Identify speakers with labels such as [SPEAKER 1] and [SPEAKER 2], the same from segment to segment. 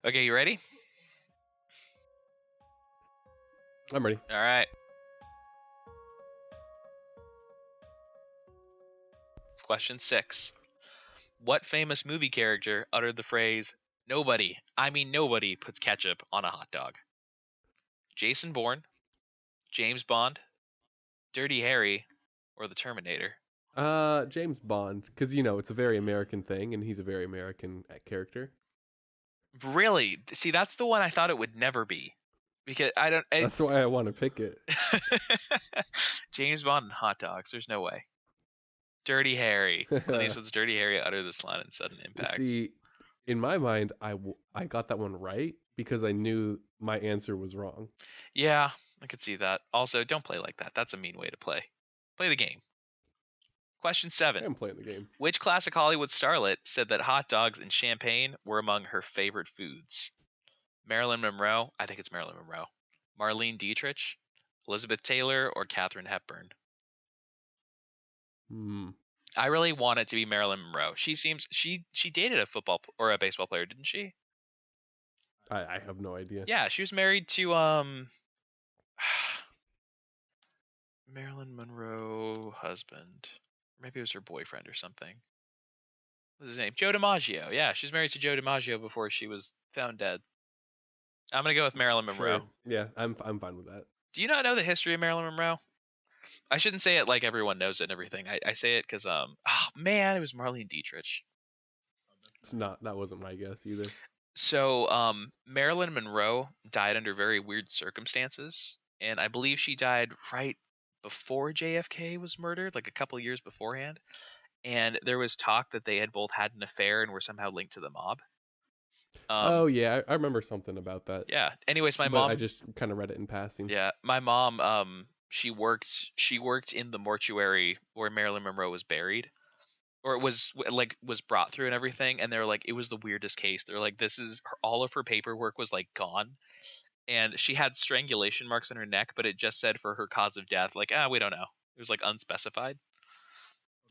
[SPEAKER 1] Okay, you ready?
[SPEAKER 2] I'm ready.
[SPEAKER 1] All right. Question 6. What famous movie character uttered the phrase, "Nobody, I mean nobody, puts ketchup on a hot dog"? Jason Bourne, James Bond, Dirty Harry, or the Terminator?
[SPEAKER 2] James Bond, because it's a very American thing, and he's a very American character.
[SPEAKER 1] Really? See, that's the one I thought it would never be. Because I don't.
[SPEAKER 2] That's why I want to pick it.
[SPEAKER 1] James Bond and hot dogs. There's no way. Dirty Harry. Clint Eastwood's Dirty Harry uttered this line in Sudden Impact.
[SPEAKER 2] See, in my mind, I got that one right because I knew my answer was wrong.
[SPEAKER 1] Yeah, I could see that. Also, don't play like that. That's a mean way to play. Play the game. Question 7.
[SPEAKER 2] I'm playing the game.
[SPEAKER 1] Which classic Hollywood starlet said that hot dogs and champagne were among her favorite foods? Marilyn Monroe? I think it's Marilyn Monroe. Marlene Dietrich, Elizabeth Taylor, or Katharine Hepburn? I really want it to be Marilyn Monroe. She dated a football or a baseball player, didn't she?
[SPEAKER 2] I have no idea.
[SPEAKER 1] Yeah, she was married to Marilyn Monroe husband. Maybe it was her boyfriend or something. What's his name? Joe DiMaggio. Yeah, she's married to Joe DiMaggio before she was found dead. I'm gonna go with Marilyn Monroe.
[SPEAKER 2] Sure. Yeah, I'm fine with that.
[SPEAKER 1] Do you not know the history of Marilyn Monroe? I shouldn't say it like everyone knows it and everything. I say it because oh man, it was Marlene Dietrich.
[SPEAKER 2] That wasn't my guess either.
[SPEAKER 1] So Marilyn Monroe died under very weird circumstances, and I believe she died right before JFK was murdered, like a couple years beforehand. And there was talk that they had both had an affair and were somehow linked to the mob.
[SPEAKER 2] Oh yeah, I remember something about that.
[SPEAKER 1] Yeah. Anyways, my
[SPEAKER 2] but
[SPEAKER 1] mom.
[SPEAKER 2] I just kind of read it in passing.
[SPEAKER 1] Yeah, my mom. She worked in the mortuary where Marilyn Monroe was buried, or it was brought through and everything. And they're like, it was the weirdest case. They're like, all of her paperwork was like gone, and she had strangulation marks on her neck, but it just said for her cause of death, like, we don't know. It was like unspecified.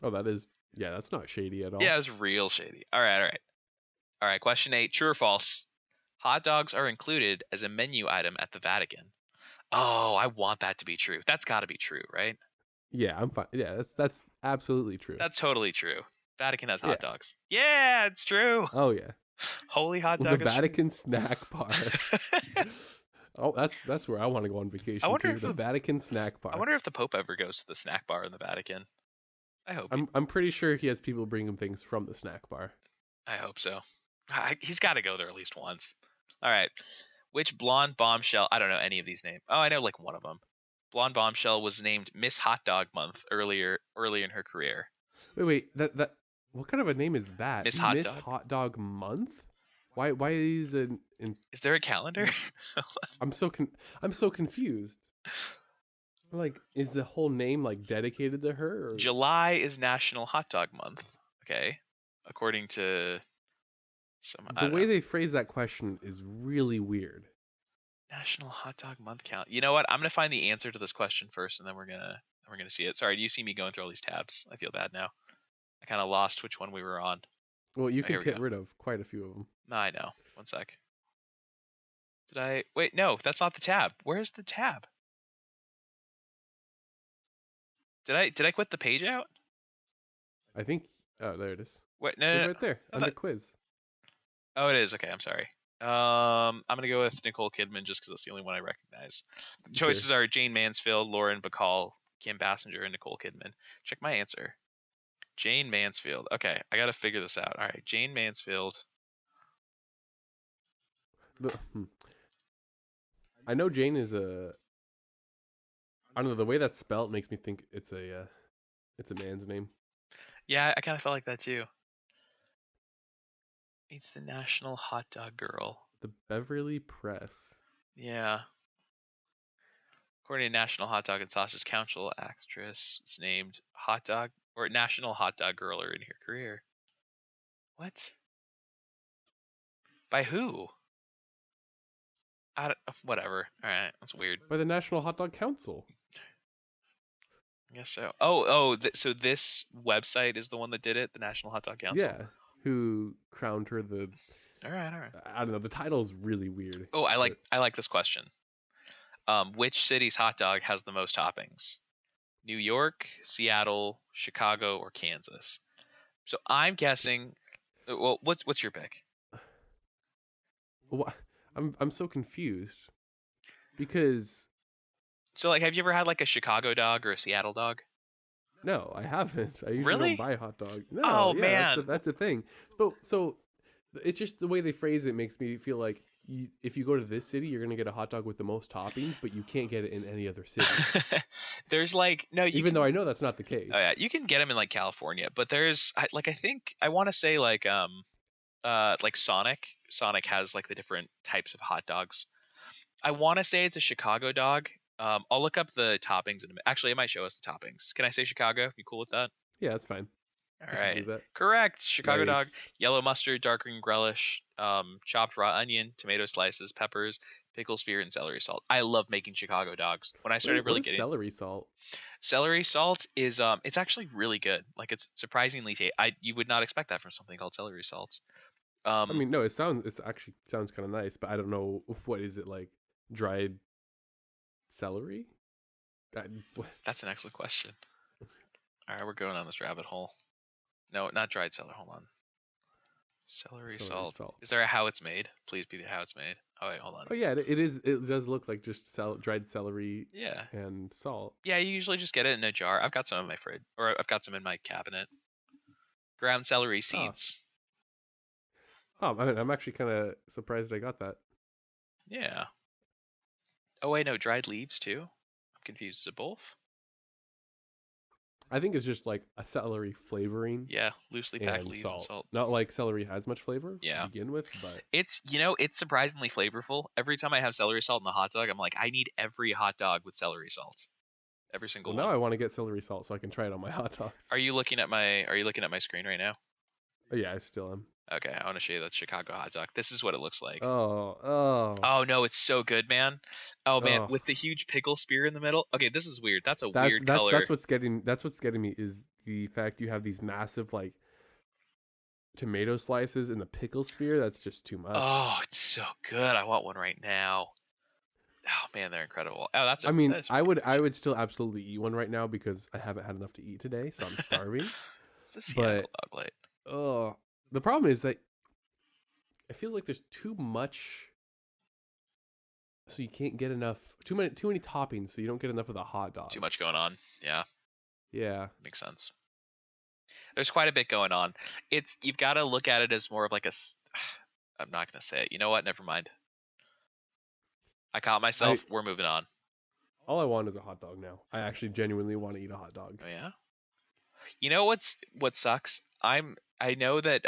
[SPEAKER 2] Oh, that's not shady at all.
[SPEAKER 1] Yeah, it was real shady. All right. Question 8: True or false? Hot dogs are included as a menu item at the Vatican. Oh, I want that to be true. That's got to be true, right?
[SPEAKER 2] Yeah, I'm fine. Yeah, that's absolutely true.
[SPEAKER 1] That's totally true. Vatican has hot dogs. Yeah, it's true.
[SPEAKER 2] Oh yeah.
[SPEAKER 1] Holy hot dog.
[SPEAKER 2] The Vatican snack bar. Oh, that's where I want to go on vacation.
[SPEAKER 1] I wonder
[SPEAKER 2] if the Vatican snack bar.
[SPEAKER 1] I wonder if the Pope ever goes to the snack bar in the Vatican. I hope.
[SPEAKER 2] I'm pretty sure he has people bring him things from the snack bar.
[SPEAKER 1] I hope so. He's got to go there at least once. All right. Which blonde bombshell? I don't know any of these names. Oh, I know like one of them. Blonde bombshell was named Miss Hot Dog Month early in her career.
[SPEAKER 2] Wait. That what kind of a name is that?
[SPEAKER 1] Miss
[SPEAKER 2] Hot Dog Month? Why is it?
[SPEAKER 1] Is there a calendar?
[SPEAKER 2] I'm so confused. Like, is the whole name like dedicated to her? Or?
[SPEAKER 1] July is National Hot Dog Month. Okay, according to
[SPEAKER 2] the way they phrase that question is really weird.
[SPEAKER 1] National Hot Dog Month count. You know what? I'm gonna find the answer to this question first, and then we're gonna see it. Sorry, do you see me going through all these tabs? I feel bad now. I kind of lost which one we were on.
[SPEAKER 2] Well, you can get rid of quite a few of them.
[SPEAKER 1] No, I know. One sec. Did I wait? No, that's not the tab. Where's the tab? Did I quit the page out?
[SPEAKER 2] I think. Oh, there it is.
[SPEAKER 1] Wait, no,
[SPEAKER 2] right there under quiz.
[SPEAKER 1] Oh, it is. Okay, I'm sorry. I'm gonna go with Nicole Kidman just because that's the only one I recognize. The choices are Jane Mansfield, Lauren Bacall, Kim Basinger, and Nicole Kidman. Check my answer. Jane Mansfield. Okay, I gotta figure this out. All right, Jane Mansfield.
[SPEAKER 2] I know Jane is a. I don't know, the way that's spelled makes me think it's a man's name.
[SPEAKER 1] Yeah, I kind of felt like that too. It's the National Hot Dog Girl.
[SPEAKER 2] The Beverly Press.
[SPEAKER 1] Yeah. According to National Hot Dog and Sausage Council, actress is named Hot Dog or National Hot Dog Girl in her career. What? By who? Whatever. All right, that's weird.
[SPEAKER 2] By the National Hot Dog Council.
[SPEAKER 1] I guess so. So this website is the one that did it, the National Hot Dog Council.
[SPEAKER 2] Yeah, who crowned her the
[SPEAKER 1] All right, all right.
[SPEAKER 2] I don't know. The title's really weird.
[SPEAKER 1] Oh,
[SPEAKER 2] But
[SPEAKER 1] I like this question. Which city's hot dog has the most toppings? New York, Seattle, Chicago, or Kansas? So I'm guessing. Well, what's your pick?
[SPEAKER 2] wha- I'm so confused because
[SPEAKER 1] So like, have you ever had like a Chicago dog or a Seattle dog?
[SPEAKER 2] no, I haven't. I usually don't
[SPEAKER 1] Really?
[SPEAKER 2] buy hot dog. No,
[SPEAKER 1] Oh
[SPEAKER 2] yeah,
[SPEAKER 1] man.
[SPEAKER 2] that's the thing. But so it's just the way they phrase it makes me feel like if you go to this city, you're gonna get a hot dog with the most toppings, but you can't get it in any other city.
[SPEAKER 1] There's like no, you
[SPEAKER 2] Even though
[SPEAKER 1] can.
[SPEAKER 2] I know that's not the
[SPEAKER 1] Oh yeah,
[SPEAKER 2] case.
[SPEAKER 1] you can get them in like California, but I think I want to say like Sonic. Sonic has like the different types of hot dogs. I want to say it's a Chicago dog. I'll look up the toppings in a minute. Actually, it might show us the toppings. Can I say Chicago? You cool with that?
[SPEAKER 2] Yeah, that's fine.
[SPEAKER 1] All
[SPEAKER 2] I can
[SPEAKER 1] right.
[SPEAKER 2] believe that.
[SPEAKER 1] Correct. Chicago dog,
[SPEAKER 2] Nice.
[SPEAKER 1] yellow mustard, dark green relish, chopped raw onion, tomato slices, peppers, pickle spear, and celery salt. I love making Chicago dogs. When I started
[SPEAKER 2] What
[SPEAKER 1] really
[SPEAKER 2] is
[SPEAKER 1] getting
[SPEAKER 2] celery salt?
[SPEAKER 1] celery salt is it's actually really good. Like it's surprisingly I you would not expect that from something called celery salt.
[SPEAKER 2] I
[SPEAKER 1] Um,
[SPEAKER 2] mean, no, it actually sounds kind of nice, but I don't know what is it like dried celery? I,
[SPEAKER 1] that's an excellent question. All right, we're going on this rabbit hole. No, not dried celery. Hold on. Celery
[SPEAKER 2] celery
[SPEAKER 1] salt.
[SPEAKER 2] salt.
[SPEAKER 1] Is there a how it's made? Please be the how it's made. Oh wait, hold on.
[SPEAKER 2] Oh yeah, it is. It does look like just dried celery
[SPEAKER 1] Yeah.
[SPEAKER 2] and salt.
[SPEAKER 1] Yeah, you usually just get it in a jar. I've got some in my fridge, or I've got some in my cabinet. Ground celery
[SPEAKER 2] Oh,
[SPEAKER 1] seeds.
[SPEAKER 2] I mean, I'm actually kind of surprised I got that.
[SPEAKER 1] Yeah. Oh wait, no, dried leaves too. I'm confused. Is it both?
[SPEAKER 2] I think it's just like a celery flavoring
[SPEAKER 1] Yeah, loosely packed
[SPEAKER 2] and
[SPEAKER 1] leaves and
[SPEAKER 2] salt.
[SPEAKER 1] salt.
[SPEAKER 2] Not like celery has much flavor to
[SPEAKER 1] Yeah.
[SPEAKER 2] begin with, but
[SPEAKER 1] It's surprisingly flavorful. Every time I have celery salt in the hot dog, I'm like, I need every hot dog with celery salt. Every single
[SPEAKER 2] well, now
[SPEAKER 1] one.
[SPEAKER 2] I want to get celery salt so I can try it on my hot dogs.
[SPEAKER 1] Are you looking at my screen right now?
[SPEAKER 2] Oh, yeah, I still am.
[SPEAKER 1] Okay, I want to show you that Chicago hot dog. This is what it looks like.
[SPEAKER 2] Oh,
[SPEAKER 1] Oh no, it's so good, man. Oh man,
[SPEAKER 2] oh.
[SPEAKER 1] with the huge pickle spear in the middle. Okay, this is weird. That's a weird color.
[SPEAKER 2] That's what's getting me is the fact you have these massive like tomato slices in the pickle spear. That's just too much.
[SPEAKER 1] Oh, it's so good. I want one right now. Oh man, they're incredible. Oh,
[SPEAKER 2] I mean,
[SPEAKER 1] that is pretty good for
[SPEAKER 2] I
[SPEAKER 1] sure.
[SPEAKER 2] would still absolutely eat one right now because I haven't had enough to eat today, so I'm starving.
[SPEAKER 1] It's the Seattle
[SPEAKER 2] But
[SPEAKER 1] dog light.
[SPEAKER 2] oh, the problem is that it feels like there's too much, so you can't get enough. Too many toppings, so you don't get enough of the hot
[SPEAKER 1] Too
[SPEAKER 2] dog.
[SPEAKER 1] much going on. Yeah,
[SPEAKER 2] Yeah,
[SPEAKER 1] makes sense. There's quite a bit going on. You've got to look at it as more of like I'm not gonna say it. You know what? Never mind. I caught
[SPEAKER 2] I
[SPEAKER 1] myself. We're moving on.
[SPEAKER 2] all I want is a hot dog now. I actually genuinely want to eat a hot dog.
[SPEAKER 1] Oh yeah. You know what sucks? I know that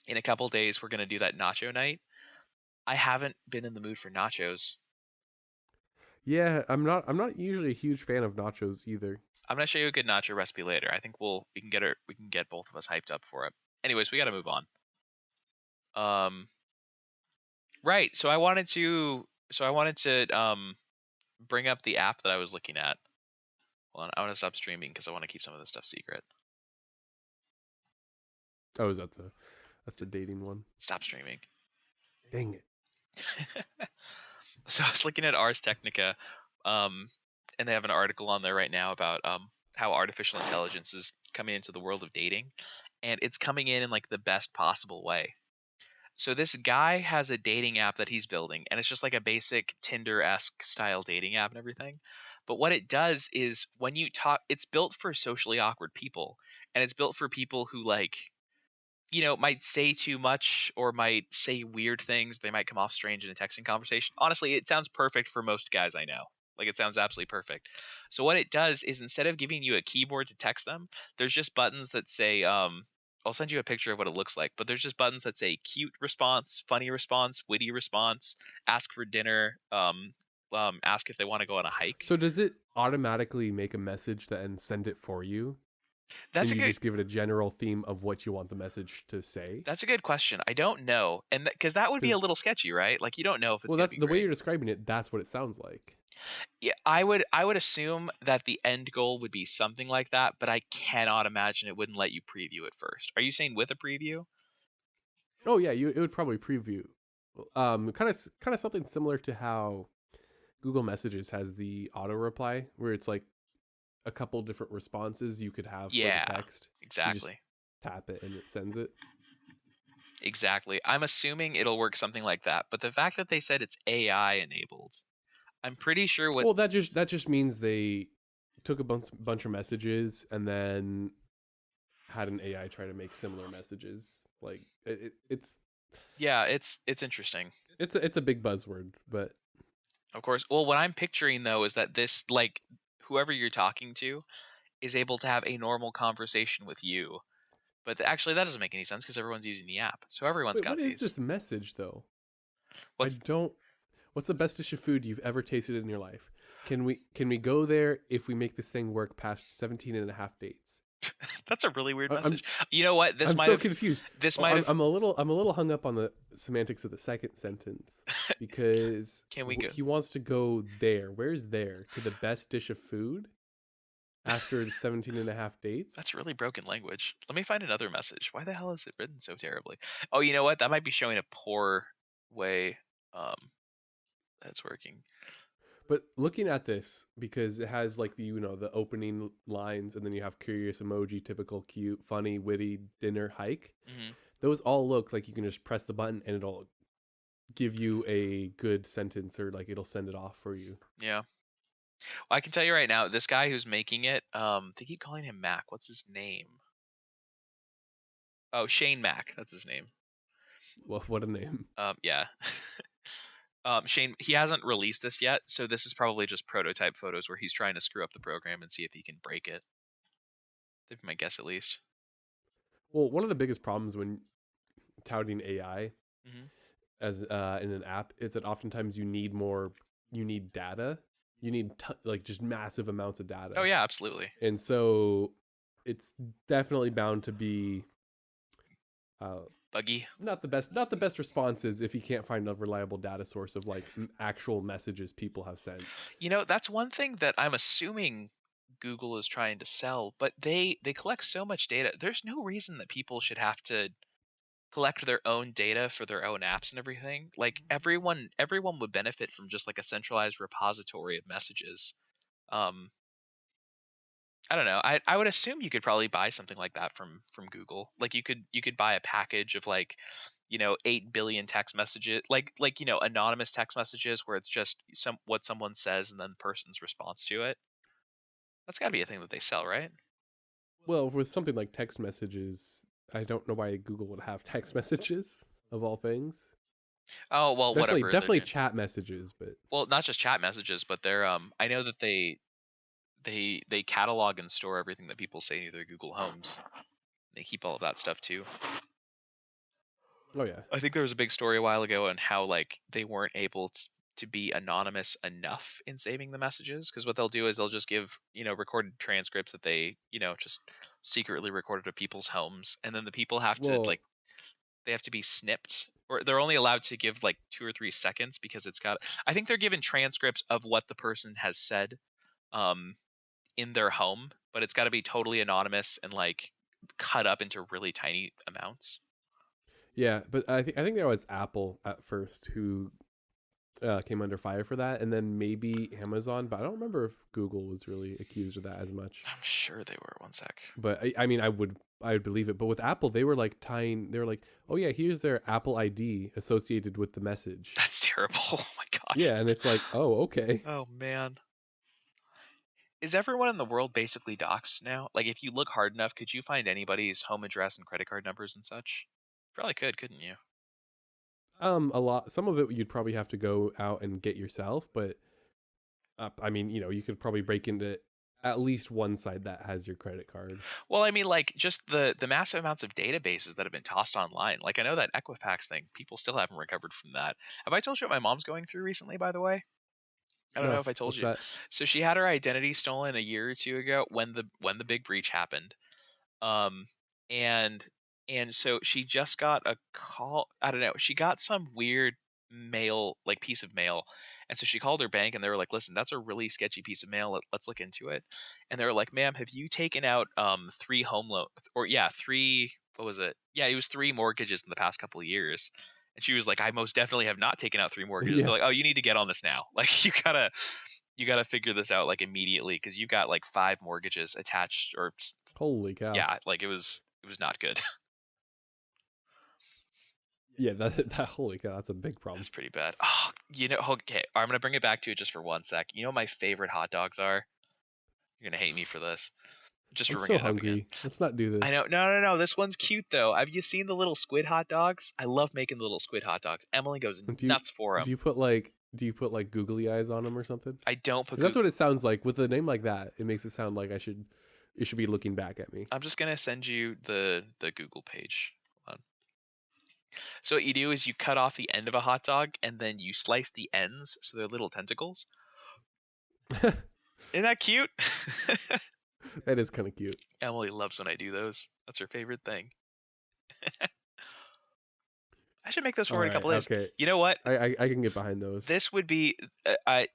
[SPEAKER 1] in a couple days we're gonna do that nacho night. I haven't been in the mood for nachos.
[SPEAKER 2] Yeah, I'm not usually a huge fan of nachos either.
[SPEAKER 1] I'm gonna show you a good nacho recipe later. I think we can get both of us hyped up for it. Anyways, we gotta move on. Um, right. So I wanted to bring up the app that I was looking at. Hold on, I want to stop streaming because I want to keep some of this stuff secret.
[SPEAKER 2] Oh, is that the that's the dating one?
[SPEAKER 1] Stop streaming.
[SPEAKER 2] Dang it.
[SPEAKER 1] So I was looking at Ars Technica, um, and they have an article on there right now about how artificial intelligence is coming into the world of dating, and it's coming in like the best possible way. So this guy has a dating app that he's building, and it's just like a basic Tinder-esque style dating app and everything. But what it does is when you talk, it's built for socially awkward people, and it's built for people who like, might say too much or might say weird things. They might come off strange in a texting conversation. Honestly, it sounds perfect for most guys I know. Like it sounds absolutely perfect. So what it does is instead of giving you a keyboard to text them, there's just buttons that say I'll send you a picture of what it looks like, but there's just buttons that say cute response, funny response, witty response, ask for dinner, ask if they want to go on a hike.
[SPEAKER 2] So does it automatically make a message and send it for you?
[SPEAKER 1] That's
[SPEAKER 2] And
[SPEAKER 1] a
[SPEAKER 2] you
[SPEAKER 1] good
[SPEAKER 2] just give it a general theme of what you want the message to say?
[SPEAKER 1] that's a good question. I don't know. And because that would be a
[SPEAKER 2] Because
[SPEAKER 1] little sketchy, right? Like you don't know if it's
[SPEAKER 2] well,
[SPEAKER 1] going to
[SPEAKER 2] that's
[SPEAKER 1] be
[SPEAKER 2] the way
[SPEAKER 1] great.
[SPEAKER 2] you're describing it. That's what it sounds like.
[SPEAKER 1] Yeah, I would assume that the end goal would be something like that, but I cannot imagine it wouldn't let you preview it first. Are you saying with a preview?
[SPEAKER 2] Oh yeah, it would probably preview. Kind of something similar to how Google Messages has the auto reply, where it's like a couple different responses you could have for the
[SPEAKER 1] Yeah,
[SPEAKER 2] text. You just
[SPEAKER 1] exactly.
[SPEAKER 2] tap it and it sends it.
[SPEAKER 1] Exactly. I'm assuming it'll work something like that. But the fact that they said it's AI enabled, I'm pretty sure what
[SPEAKER 2] Well, that just means they took a bunch of messages and then had an AI try to make similar messages. Like it's
[SPEAKER 1] yeah, it's interesting.
[SPEAKER 2] it's a big buzzword, but
[SPEAKER 1] Of course. Well, what I'm picturing though is that this like whoever you're talking to is able to have a normal conversation with you. But actually that doesn't make any sense because everyone's using the app. So everyone's
[SPEAKER 2] wait,
[SPEAKER 1] got
[SPEAKER 2] what is
[SPEAKER 1] these.
[SPEAKER 2] this message though? I
[SPEAKER 1] What's
[SPEAKER 2] don't. What's the best dish of food you've ever tasted in your life? Can we go there if we make this thing work past 17 and a half dates?
[SPEAKER 1] That's a really weird
[SPEAKER 2] I- I'm
[SPEAKER 1] message. You know what?
[SPEAKER 2] I'm so confused.
[SPEAKER 1] This
[SPEAKER 2] Oh,
[SPEAKER 1] might have
[SPEAKER 2] I'm a little hung up on the semantics of the second sentence because
[SPEAKER 1] can we go?
[SPEAKER 2] he wants to go there. Where's there? To the best dish of food after the 17 and a half
[SPEAKER 1] That's
[SPEAKER 2] dates?
[SPEAKER 1] really broken language. Let me find another message. Why the hell is it written so terribly? Oh, you know what? That might be showing a poor way um that's working.
[SPEAKER 2] But looking at this, because it has like the opening lines, and then you have curious emoji, typical, cute, funny, witty, dinner, hike.
[SPEAKER 1] Hmm.
[SPEAKER 2] Those all look like you can just press the button and it'll give you a good sentence, or like it'll send it off for you.
[SPEAKER 1] Yeah. Well, I can tell you right now, this guy who's making it, they keep calling him Mac. What's his name? Oh, Shane Mac. That's his name.
[SPEAKER 2] Well, what a name.
[SPEAKER 1] Yeah. Shane, he hasn't released this yet, so this is probably just prototype photos where he's trying to screw up the program and see if he can break it. That'd be my guess, at least.
[SPEAKER 2] Well, one of the biggest problems when touting AI
[SPEAKER 1] Hmm.
[SPEAKER 2] as in an app is that oftentimes you need data, you need like just massive amounts of
[SPEAKER 1] Oh
[SPEAKER 2] data,
[SPEAKER 1] yeah, absolutely.
[SPEAKER 2] and so it's definitely bound to be uh,
[SPEAKER 1] Buggy.
[SPEAKER 2] not the best responses if you can't find a reliable data source of like actual messages people have sent.
[SPEAKER 1] That's one thing that I'm assuming Google is trying to sell, but they collect so much data. There's no reason that people should have to collect their own data for their own apps and everything. Like everyone would benefit from just like a centralized repository of messages. Um I don't know. I would assume you could probably buy something like that from Google. Like you could buy a package of like 8 billion text messages, like anonymous text messages where it's just what someone says and then the person's response to it. That's got to be a thing that they sell, right?
[SPEAKER 2] Well, with something like text messages, I don't know why Google would have text messages of all things.
[SPEAKER 1] Oh, well,
[SPEAKER 2] Definitely,
[SPEAKER 1] whatever they're
[SPEAKER 2] definitely
[SPEAKER 1] doing.
[SPEAKER 2] chat messages, but
[SPEAKER 1] Well, not just chat messages, but they're I know that they catalog and store everything that people say to their Google Homes. They keep all of that stuff too.
[SPEAKER 2] oh yeah,
[SPEAKER 1] I think there was a big story a while ago on how like they weren't able to be anonymous enough in saving the messages because what they'll do is they'll just give recorded transcripts that they just secretly recorded of people's homes, and then the people have to
[SPEAKER 2] well,
[SPEAKER 1] like they have to be snipped, or they're only allowed to give like 2 or 3 seconds because it's got. I think they're given transcripts of what the person has said um, in their home, but it's got to be totally anonymous and like cut up into really tiny amounts.
[SPEAKER 2] yeah, but I think that was Apple at first who came under fire for that, and then maybe Amazon, but I don't remember if Google was really accused of that as much.
[SPEAKER 1] I'm sure they were. One sec.
[SPEAKER 2] But I mean, I would believe it. But with Apple, they were like they were like, oh yeah, here's their Apple ID associated with the message.
[SPEAKER 1] That's terrible. Oh my gosh.
[SPEAKER 2] Yeah, and it's like, oh okay.
[SPEAKER 1] Oh man. Is everyone in the world basically doxxed now? Like, if you look hard enough, could you find anybody's home address and credit card numbers and such? Probably could, couldn't you?
[SPEAKER 2] A lot. Some of it you'd probably have to go out and get yourself, but I mean, you could probably break into at least one side that has your credit card.
[SPEAKER 1] Well, I mean, like, just the massive amounts of databases that have been tossed online. Like, I know that Equifax thing, people still haven't recovered from that. Have I told you what my mom's going through recently, by the way? I don't know
[SPEAKER 2] No,
[SPEAKER 1] if I told
[SPEAKER 2] what's
[SPEAKER 1] you.
[SPEAKER 2] that?
[SPEAKER 1] So she had her identity stolen a year or two ago when the big breach happened. Um, and so she just got a call. I don't know. She got some weird mail, like piece of mail, and so she called her bank, and they were like, "Listen, that's a really sketchy piece of mail. Let's look into it." And they were like, "Ma'am, have you taken out 3 home loan or yeah 3 what was it? Yeah, it was 3 mortgages in the past couple of years. And she was like, I most definitely have not taken out 3 mortgages.
[SPEAKER 2] Yeah.
[SPEAKER 1] They're like, oh, you need to get on this now. Like you gotta figure this out like immediately because you've got like 5 mortgages attached or
[SPEAKER 2] Holy cow.
[SPEAKER 1] yeah, like it was not good.
[SPEAKER 2] Yeah, that holy cow, that's a big problem.
[SPEAKER 1] That's pretty bad. Oh, okay, I'm gonna bring it back to it just for 1 sec. You know what my favorite hot dogs are? You're gonna hate me for this. Just
[SPEAKER 2] I'm
[SPEAKER 1] for bringing
[SPEAKER 2] so
[SPEAKER 1] it up again.
[SPEAKER 2] hungry. Let's not do
[SPEAKER 1] I know.
[SPEAKER 2] this.
[SPEAKER 1] No, no, no. This one's cute though. Have you seen the little squid hot dogs? I love making the little squid hot dogs. Emily goes
[SPEAKER 2] Do you
[SPEAKER 1] nuts for
[SPEAKER 2] do
[SPEAKER 1] them.
[SPEAKER 2] you put like googly eyes on them or something?
[SPEAKER 1] I don't put.
[SPEAKER 2] Because that's what it sounds like with a name like that. It makes it sound like it should be looking back at me.
[SPEAKER 1] I'm just gonna send you the Google page. Hold on. So what you do is you cut off the end of a hot dog and then you slice the ends so they're little tentacles. Isn't that cute?
[SPEAKER 2] That is kind of cute.
[SPEAKER 1] Emily loves when I do those. That's her favorite thing. I should make those
[SPEAKER 2] All
[SPEAKER 1] for her in a
[SPEAKER 2] right,
[SPEAKER 1] couple days.
[SPEAKER 2] okay.
[SPEAKER 1] You know what?
[SPEAKER 2] I can get behind those.
[SPEAKER 1] This would be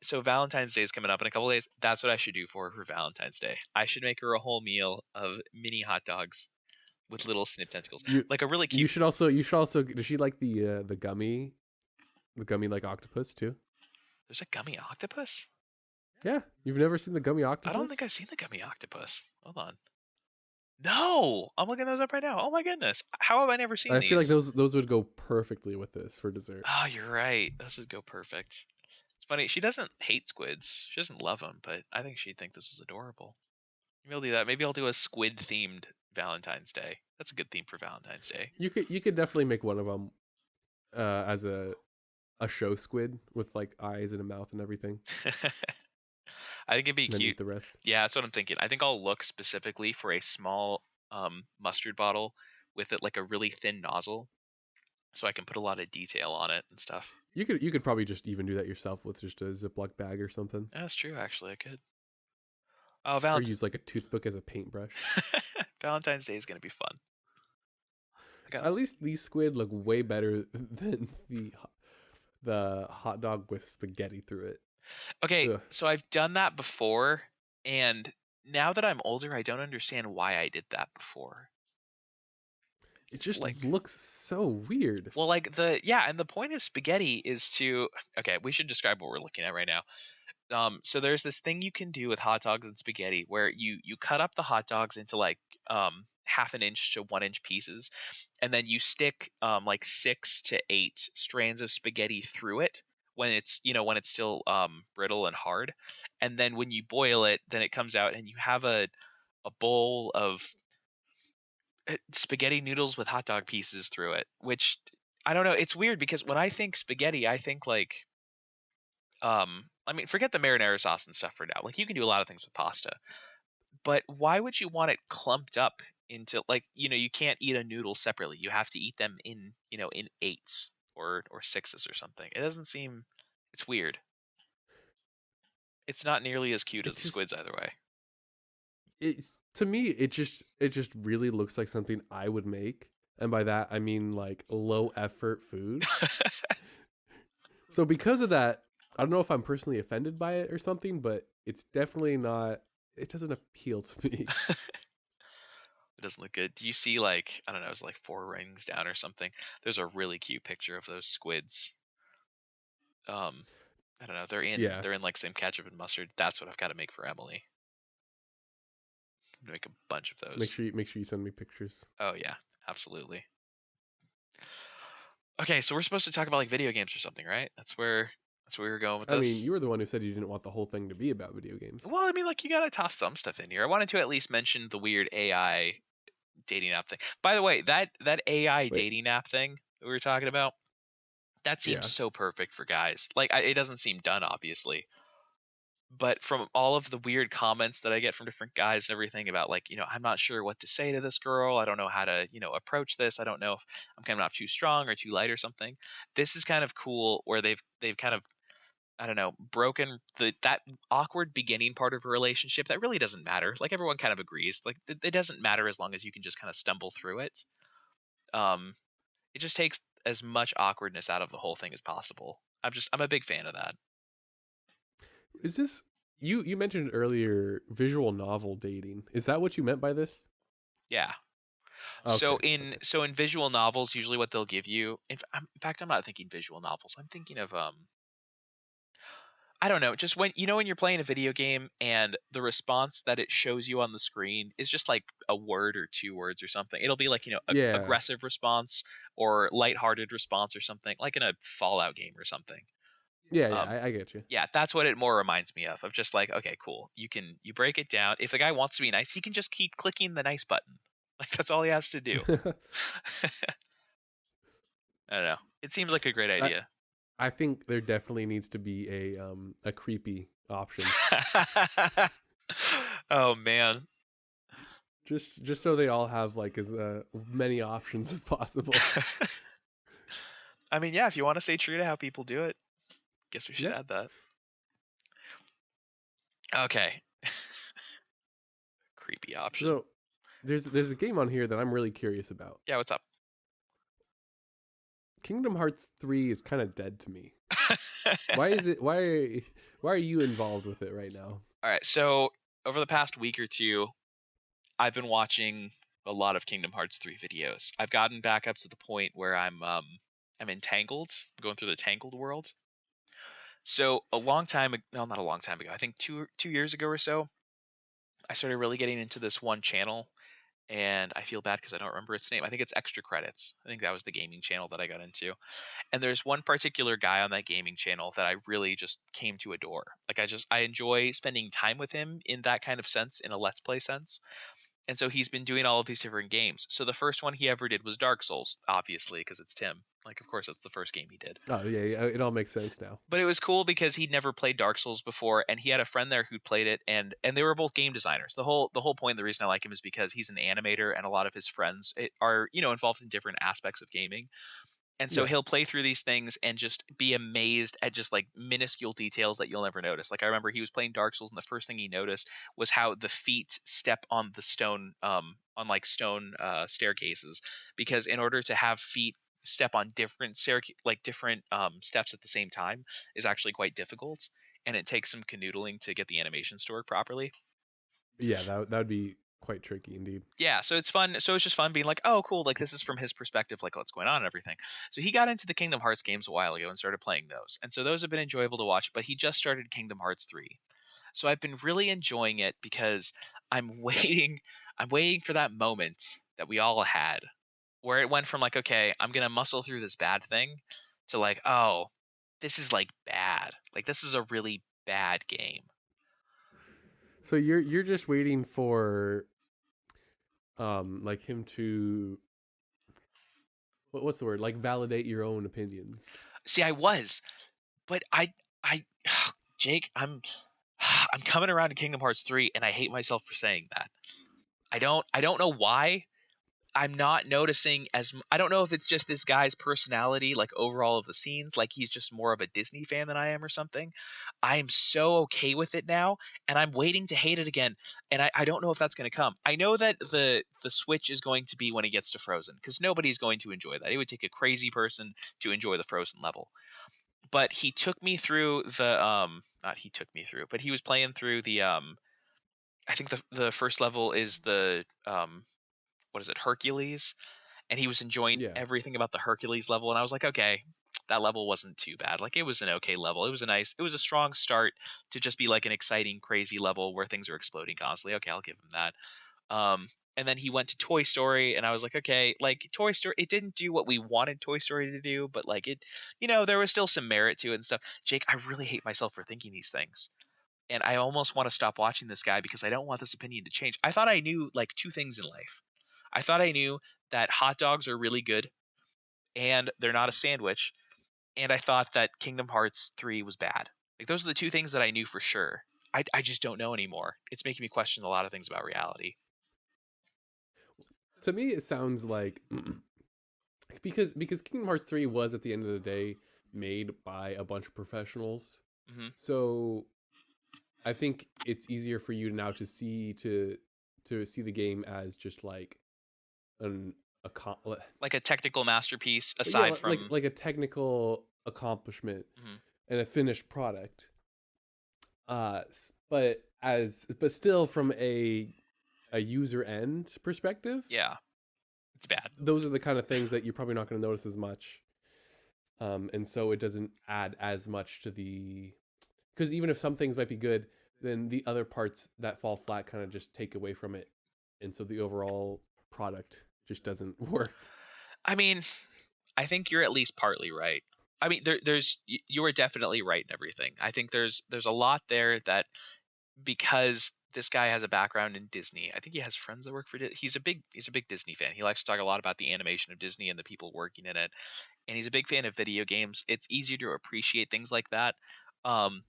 [SPEAKER 1] so Valentine's Day is coming up in a couple days. That's what I should do for her for Valentine's Day. I should make her a whole meal of mini hot dogs with little snip tentacles,
[SPEAKER 2] You
[SPEAKER 1] like a really
[SPEAKER 2] you
[SPEAKER 1] cute.
[SPEAKER 2] should also does she like the gummy like octopus too?
[SPEAKER 1] There's a gummy octopus.
[SPEAKER 2] Yeah, you've never seen the gummy
[SPEAKER 1] I don't think
[SPEAKER 2] octopus?
[SPEAKER 1] I've seen the gummy octopus. Hold on. No, I'm looking those up right now. Oh my goodness, how have I never seen
[SPEAKER 2] I feel like
[SPEAKER 1] these?
[SPEAKER 2] those would go perfectly with this for dessert.
[SPEAKER 1] Oh, you're right. Those would go perfect. It's funny. She doesn't hate squids. She doesn't love them, but I think she'd think this is adorable. Maybe I'll do that. Maybe I'll do a squid themed Valentine's Day. That's a good theme for Valentine's Day.
[SPEAKER 2] You could definitely make one of them as a show squid with like eyes and a mouth and everything,
[SPEAKER 1] I think it'd be
[SPEAKER 2] and then
[SPEAKER 1] cute.
[SPEAKER 2] eat the rest.
[SPEAKER 1] Yeah, that's what I'm thinking. I think I'll look specifically for a small mustard bottle with it like a really thin nozzle, so I can put a lot of detail on it and stuff.
[SPEAKER 2] You could probably just even do that yourself with just a Ziploc bag or something,
[SPEAKER 1] Yeah, that's true. Actually, I could. Oh,
[SPEAKER 2] or use like a toothpick as a paintbrush.
[SPEAKER 1] Valentine's Day is gonna be fun. I got
[SPEAKER 2] At least these squid look way better than the hot dog with spaghetti through it.
[SPEAKER 1] okay.
[SPEAKER 2] Ugh.
[SPEAKER 1] So I've done that before, and now that I'm older, I don't understand why I did that before.
[SPEAKER 2] It just
[SPEAKER 1] Like,
[SPEAKER 2] looks so weird.
[SPEAKER 1] well, like and the point of spaghetti is to. Okay, we should describe what we're looking at right now. So there's this thing you can do with hot dogs and spaghetti where you cut up the hot dogs into like half an inch to 1 inch pieces, and then you stick like 6 to 8 strands of spaghetti through it when it's still brittle and hard, and then when you boil it, then it comes out and you have a bowl of spaghetti noodles with hot dog pieces through it, which I don't know. It's weird because when I think spaghetti, I think like I mean, forget the marinara sauce and stuff for now. Like you can do a lot of things with pasta, but why would you want it clumped up into like, you can't eat a noodle separately. You have to eat them in eights or sixes or something. It doesn't seem it's weird. It's not nearly as cute as
[SPEAKER 2] It
[SPEAKER 1] the
[SPEAKER 2] just
[SPEAKER 1] squids either way.
[SPEAKER 2] it to me it just really looks like something I would make, and by that I mean like low effort food. So because of that, I don't know if I'm personally offended by it or something, but it's definitely not. It doesn't appeal to me.
[SPEAKER 1] It doesn't look good. Do you see like I don't know, it's like 4 rings down or something? There's a really cute picture of those squids. I don't know. They're in
[SPEAKER 2] Yeah,
[SPEAKER 1] they're in like same ketchup and mustard. That's what I've got to make for Emily. I'm gonna make a bunch of those.
[SPEAKER 2] make sure you send me pictures.
[SPEAKER 1] Oh yeah, absolutely. Okay, so we're supposed to talk about like video games or something, right? That's where we're going with
[SPEAKER 2] I mean,
[SPEAKER 1] this.
[SPEAKER 2] you were the one who said you didn't want the whole thing to be about video games.
[SPEAKER 1] Well, I mean, like you gotta toss some stuff in here. I wanted to at least mention the weird AI dating app thing. By the way, that AI
[SPEAKER 2] Wait,
[SPEAKER 1] dating app thing that we were talking about, that seems
[SPEAKER 2] yeah.
[SPEAKER 1] so perfect for guys. Like, it doesn't seem done, obviously, but from all of the weird comments that I get from different guys and everything about like, I'm not sure what to say to this girl. I don't know how to, approach this. I don't know if I'm coming off too strong or too light or something. This is kind of cool where they've kind of I don't know, broken that awkward beginning part of a relationship that really doesn't matter. Like everyone kind of agrees. Like it doesn't matter as long as you can just kind of stumble through it. Um it just takes as much awkwardness out of the whole thing as possible. I'm a big fan of that.
[SPEAKER 2] Is this you mentioned earlier visual novel dating? Is that what you meant by this?
[SPEAKER 1] Yeah. So
[SPEAKER 2] Okay,
[SPEAKER 1] in
[SPEAKER 2] okay.
[SPEAKER 1] so in visual novels, usually what they'll give you, in fact, I'm not thinking visual novels. I'm thinking of I don't know, just when when you're playing a video game and the response that it shows you on the screen is just like a word or two words or something. It'll be like,
[SPEAKER 2] Yeah,
[SPEAKER 1] aggressive response or lighthearted response or something, like in a Fallout game or something.
[SPEAKER 2] yeah, yeah.
[SPEAKER 1] Um,
[SPEAKER 2] I get you.
[SPEAKER 1] yeah, that's what it more reminds me of just like, okay, cool. You break it down. If the guy wants to be nice, he can just keep clicking the nice button. Like that's all he has to do. I don't know. It seems like a great
[SPEAKER 2] I
[SPEAKER 1] idea.
[SPEAKER 2] I think there definitely needs to be a creepy option,
[SPEAKER 1] Oh man.
[SPEAKER 2] just so they all have like as many options as possible.
[SPEAKER 1] I mean, yeah, if you want to stay true to how people do it, guess we should
[SPEAKER 2] Yeah.
[SPEAKER 1] add that. Okay. Creepy option.
[SPEAKER 2] So there's a game on here that I'm really curious about.
[SPEAKER 1] Yeah, what's up?
[SPEAKER 2] Kingdom Hearts 3 is kind of dead to me. Why is it why are you involved with it right now?
[SPEAKER 1] All right, so over the past week or two, I've been watching a lot of Kingdom Hearts 3 videos. I've gotten back up to the point where I'm entangled, I'm going through the tangled world. So a long time no, not a long time ago. I think 2 years ago or so, I started really getting into this one channel, and I feel bad because I don't remember its name. I think it's Extra Credits. I think that was the gaming channel that I got into. And there's one particular guy on that gaming channel that I really just came to adore. Like I enjoy spending time with him in that kind of sense, in a let's play sense. And so he's been doing all of these different games. So the first one he ever did was Dark Souls, obviously, because it's Tim. Like, of course, that's the first game he did.
[SPEAKER 2] Oh yeah, yeah, it all makes sense now.
[SPEAKER 1] But it was cool because he'd never played Dark Souls before, and he had a friend there who'd played it, and they were both game designers. The whole point, the reason I like him is because he's an animator, and a lot of his friends are involved in different aspects of gaming. And so
[SPEAKER 2] Yeah.
[SPEAKER 1] he'll play through these things and just be amazed at just like minuscule details that you'll never notice. Like I remember he was playing Dark Souls and the first thing he noticed was how the feet step on the stone on like stone staircases, because in order to have feet step on different different steps at the same time is actually quite difficult, and it takes some canoodling to get the animations to work properly.
[SPEAKER 2] Yeah, that would be quite tricky indeed.
[SPEAKER 1] Yeah, so it's fun. So it's just fun being like, oh, cool. Like this is from his perspective, like what's going on and everything. So he got into the Kingdom Hearts games a while ago and started playing those, and so those have been enjoyable to watch. But he just started Kingdom Hearts 3, so I've been really enjoying it because I'm waiting. I'm waiting for that moment that we all had, where it went from like, okay, I'm gonna muscle through this bad thing, to like, oh, this is like bad. Like this is a really bad game.
[SPEAKER 2] So you're just waiting for like him to what's the word? Like validate your own opinions.
[SPEAKER 1] See, I was, but I Jake, I'm coming around to Kingdom Hearts 3 and I hate myself for saying that. I don't know why. I'm not noticing I don't know if it's just this guy's personality, like overall of the scenes, like he's just more of a Disney fan than I am or something. I am so okay with it now, and I'm waiting to hate it again. And I don't know if that's going to come. I know that the switch is going to be when he gets to Frozen, because nobody's going to enjoy that. It would take a crazy person to enjoy the Frozen level. But he took me through the not he took me through, but he was playing through the I think the first level is the what is it, Hercules, and he was enjoying
[SPEAKER 2] Yeah.
[SPEAKER 1] everything about the Hercules level, and I was like, okay, that level wasn't too bad. Like it was an okay level. It was a strong start to just be like an exciting, crazy level where things are exploding constantly. Okay, I'll give him that. And then he went to Toy Story, and I was like, okay, like Toy Story, it didn't do what we wanted Toy Story to do, but like it, there was still some merit to it and stuff. Jake, I really hate myself for thinking these things. And I almost want to stop watching this guy because I don't want this opinion to change. I thought I knew like two things in life. I thought I knew that hot dogs are really good and they're not a sandwich. And I thought that Kingdom Hearts 3 was bad. Like those are the two things that I knew for sure. I just don't know anymore. It's making me question a lot of things about reality.
[SPEAKER 2] To me it sounds like because Kingdom Hearts 3 was at the end of the day made by a bunch of professionals.
[SPEAKER 1] Hmm.
[SPEAKER 2] So I think it's easier for you now to see the game as just like an a
[SPEAKER 1] Like a technical masterpiece
[SPEAKER 2] yeah,
[SPEAKER 1] aside from.
[SPEAKER 2] like a technical accomplishment
[SPEAKER 1] Mhm.
[SPEAKER 2] and a finished product. But still from a user end perspective,
[SPEAKER 1] Yeah, It's bad.
[SPEAKER 2] those are the kind of things that you're probably not going to notice as much. And so it doesn't add as much to the, because even if some things might be good, then the other parts that fall flat kind of just take away from it, and so the overall product just doesn't work.
[SPEAKER 1] I mean, I think you're at least partly right. I mean, you are definitely right in everything. I think there's a lot there that, because this guy has a background in Disney. I think he has friends that work for Disney. He's a big Disney fan. He likes to talk a lot about the animation of Disney and the people working in it. And he's a big fan of video games. It's easier to appreciate things like that. Um,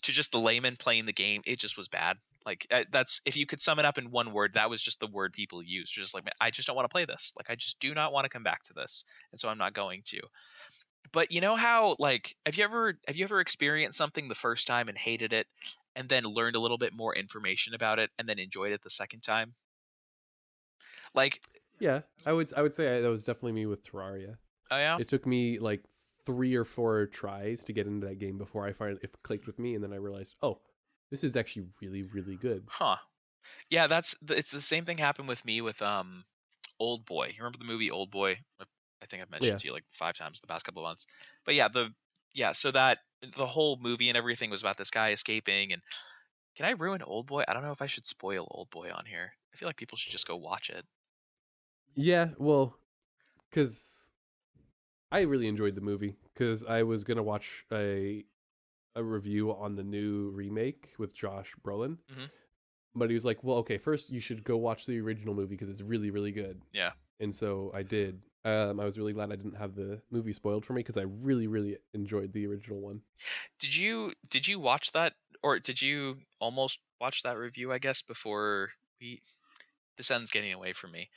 [SPEAKER 1] to just the layman playing the game, it just was bad. Like that's, if you could sum it up in one word, that was just the word people used. Just like, I just don't want to play this. Like I just do not want to come back to this, and so I'm not going to. But you know how, like, have you ever experienced something the first time and hated it, and then learned a little bit more information about it and then enjoyed it the second time? Like,
[SPEAKER 2] Yeah, I would say that was definitely me with Terraria.
[SPEAKER 1] oh yeah,
[SPEAKER 2] It took me like 3 or 4 tries to get into that game before I finally it clicked with me, and then I realized, oh, this is actually really really good.
[SPEAKER 1] huh? Yeah, it's the same thing happened with me with Old Boy. You remember the movie Old Boy? I think I've mentioned
[SPEAKER 2] Yeah,
[SPEAKER 1] to you like 5 times the past couple of months. But yeah, so that the whole movie and everything was about this guy escaping. And can I ruin Old Boy? I don't know if I should spoil Old Boy on here. I feel like people should just go watch it.
[SPEAKER 2] yeah. Well, because I really enjoyed the movie because I was gonna watch a review on the new remake with Josh Brolin,
[SPEAKER 1] Hmm.
[SPEAKER 2] but he was like, "Well, okay, first you should go watch the original movie because it's really really good."
[SPEAKER 1] Yeah.
[SPEAKER 2] And so I did. I was really glad I didn't have the movie spoiled for me because I really really enjoyed the original one.
[SPEAKER 1] Did you watch that, or did you almost watch that review, I guess, before we the sun's getting away from me?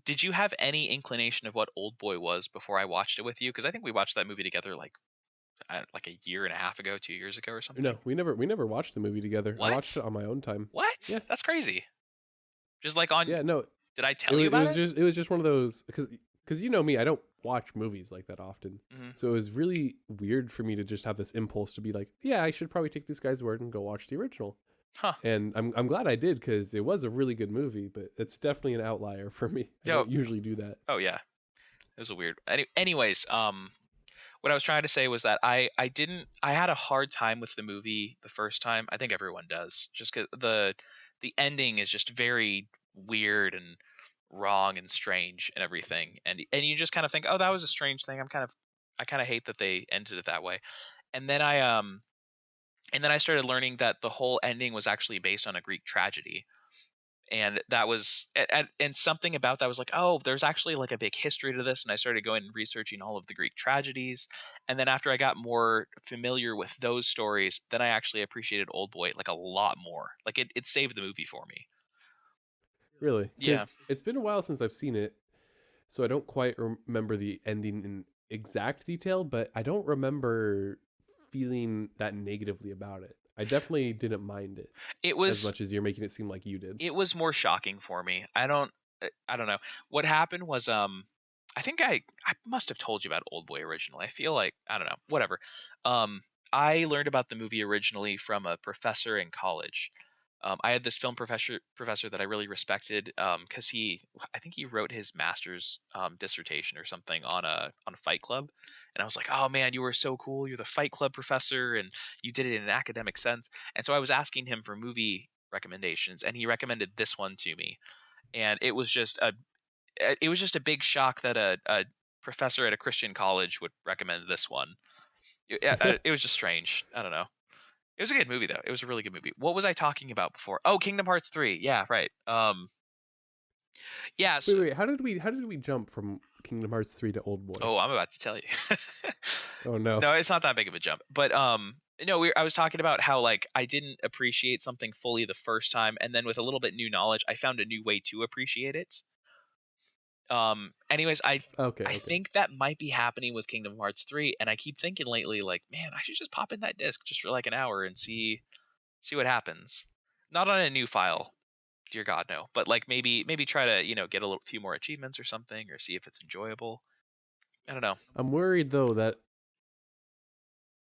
[SPEAKER 1] Did you have any inclination of what Old Boy was before I watched it with you? Because I think we watched that movie together like a year and a half ago, 2 years ago or something.
[SPEAKER 2] No, we never watched the movie together. I watched
[SPEAKER 1] What?
[SPEAKER 2] it on my own time.
[SPEAKER 1] What?
[SPEAKER 2] Yeah,
[SPEAKER 1] That's crazy. Just like on,
[SPEAKER 2] yeah. No,
[SPEAKER 1] did I
[SPEAKER 2] it
[SPEAKER 1] tell you
[SPEAKER 2] was it
[SPEAKER 1] about
[SPEAKER 2] was
[SPEAKER 1] it?
[SPEAKER 2] just it was just one of those because you know me, I don't watch movies like that often.
[SPEAKER 1] Hmm.
[SPEAKER 2] So it was really weird for me to just have this impulse to be like, yeah, I should probably take this guy's word and go watch the original.
[SPEAKER 1] Huh.
[SPEAKER 2] And I'm glad I did because it was a really good movie, but it's definitely an outlier for me. I
[SPEAKER 1] Yo.
[SPEAKER 2] don't usually do that.
[SPEAKER 1] Oh yeah. It was a weird. Anyways, what I was trying to say was that I had a hard time with the movie the first time. I think everyone does, just because the ending is just very weird and wrong and strange and everything, and you just kind of think, oh, that was a strange thing. I kind of hate that they ended it that way. And then I started learning that the whole ending was actually based on a Greek tragedy, and that was and something about that was like, oh, there's actually like a big history to this. And I started going and researching all of the Greek tragedies, and then after I got more familiar with those stories, then I actually appreciated Old Boy like a lot more. Like it saved the movie for me.
[SPEAKER 2] Really,
[SPEAKER 1] Yeah.
[SPEAKER 2] because it's been a while since I've seen it, so I don't quite remember the ending in exact detail, but I don't remember feeling that negatively about it. I definitely didn't mind it
[SPEAKER 1] it
[SPEAKER 2] as
[SPEAKER 1] was
[SPEAKER 2] much as you're making it seem like you did.
[SPEAKER 1] it was more shocking for me. I don't know. What happened was I think I must have told you about Old Boy originally. I feel like, I don't know, whatever. Um I learned about the movie originally from a professor in college. I had this film professor that I really respected, because I think he wrote his master's dissertation or something on a Fight Club, and I was like, oh man, you were so cool. You're the Fight Club professor, and you did it in an academic sense. And so I was asking him for movie recommendations, and he recommended this one to me, and it was just a big shock that a professor at a Christian college would recommend this one. It was just strange. I don't know. It was a good movie though. It was a really good movie. What was I talking about before? Oh, Kingdom Hearts 3. Yeah, right. Yeah,
[SPEAKER 2] Wait,
[SPEAKER 1] so,
[SPEAKER 2] wait, how did we jump from Kingdom Hearts 3 to Old Boy?
[SPEAKER 1] oh, I'm about to tell you.
[SPEAKER 2] Oh no.
[SPEAKER 1] No, it's not that big of a jump. But no, I was talking about how, like, I didn't appreciate something fully the first time, and then with a little bit new knowledge, I found a new way to appreciate it. Anyways,
[SPEAKER 2] Okay,
[SPEAKER 1] I
[SPEAKER 2] okay.
[SPEAKER 1] think that might be happening with Kingdom Hearts 3, and I keep thinking lately, like, man, I should just pop in that disc just for like an hour and see what happens. Not on a new file, dear God, no. But like maybe try to get a little few more achievements or something, or see if it's enjoyable. I don't know.
[SPEAKER 2] I'm worried though that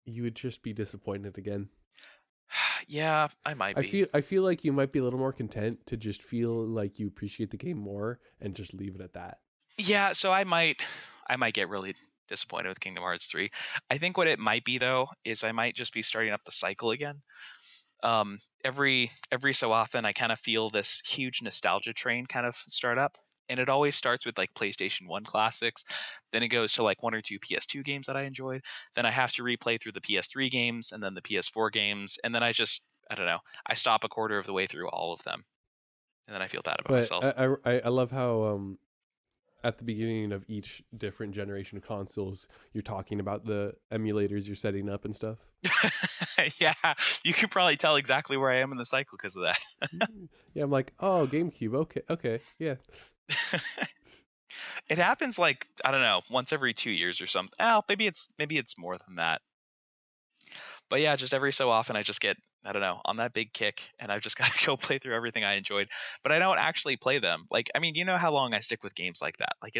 [SPEAKER 2] you would just be disappointed again.
[SPEAKER 1] Yeah, I might be.
[SPEAKER 2] I feel like you might be a little more content to just feel like you appreciate the game more and just leave it at that.
[SPEAKER 1] Yeah, so I might get really disappointed with Kingdom Hearts 3. I think what it might be though is I might just be starting up the cycle again. Every so often I kind of feel this huge nostalgia train kind of start up, and it always starts with like PlayStation 1 classics, then it goes to like one or two PS2 games that I enjoyed, then I have to replay through the PS3 games and then the PS4 games, and then I don't know, I stop a quarter of the way through all of them, and then I feel bad about
[SPEAKER 2] But
[SPEAKER 1] myself.
[SPEAKER 2] I love how at the beginning of each different generation of consoles, you're talking about the emulators you're setting up and stuff.
[SPEAKER 1] Yeah, you can probably tell exactly where I am in the cycle because of that.
[SPEAKER 2] Yeah, I'm like, oh, GameCube. Okay, okay, yeah.
[SPEAKER 1] It happens like, I don't know, once every 2 years or something. Oh, maybe it's more than that. But yeah, just every so often I just get, I don't know, on that big kick, and I've just got to go play through everything I enjoyed. But I don't actually play them. Like, I mean, you know how long I stick with games like that? Like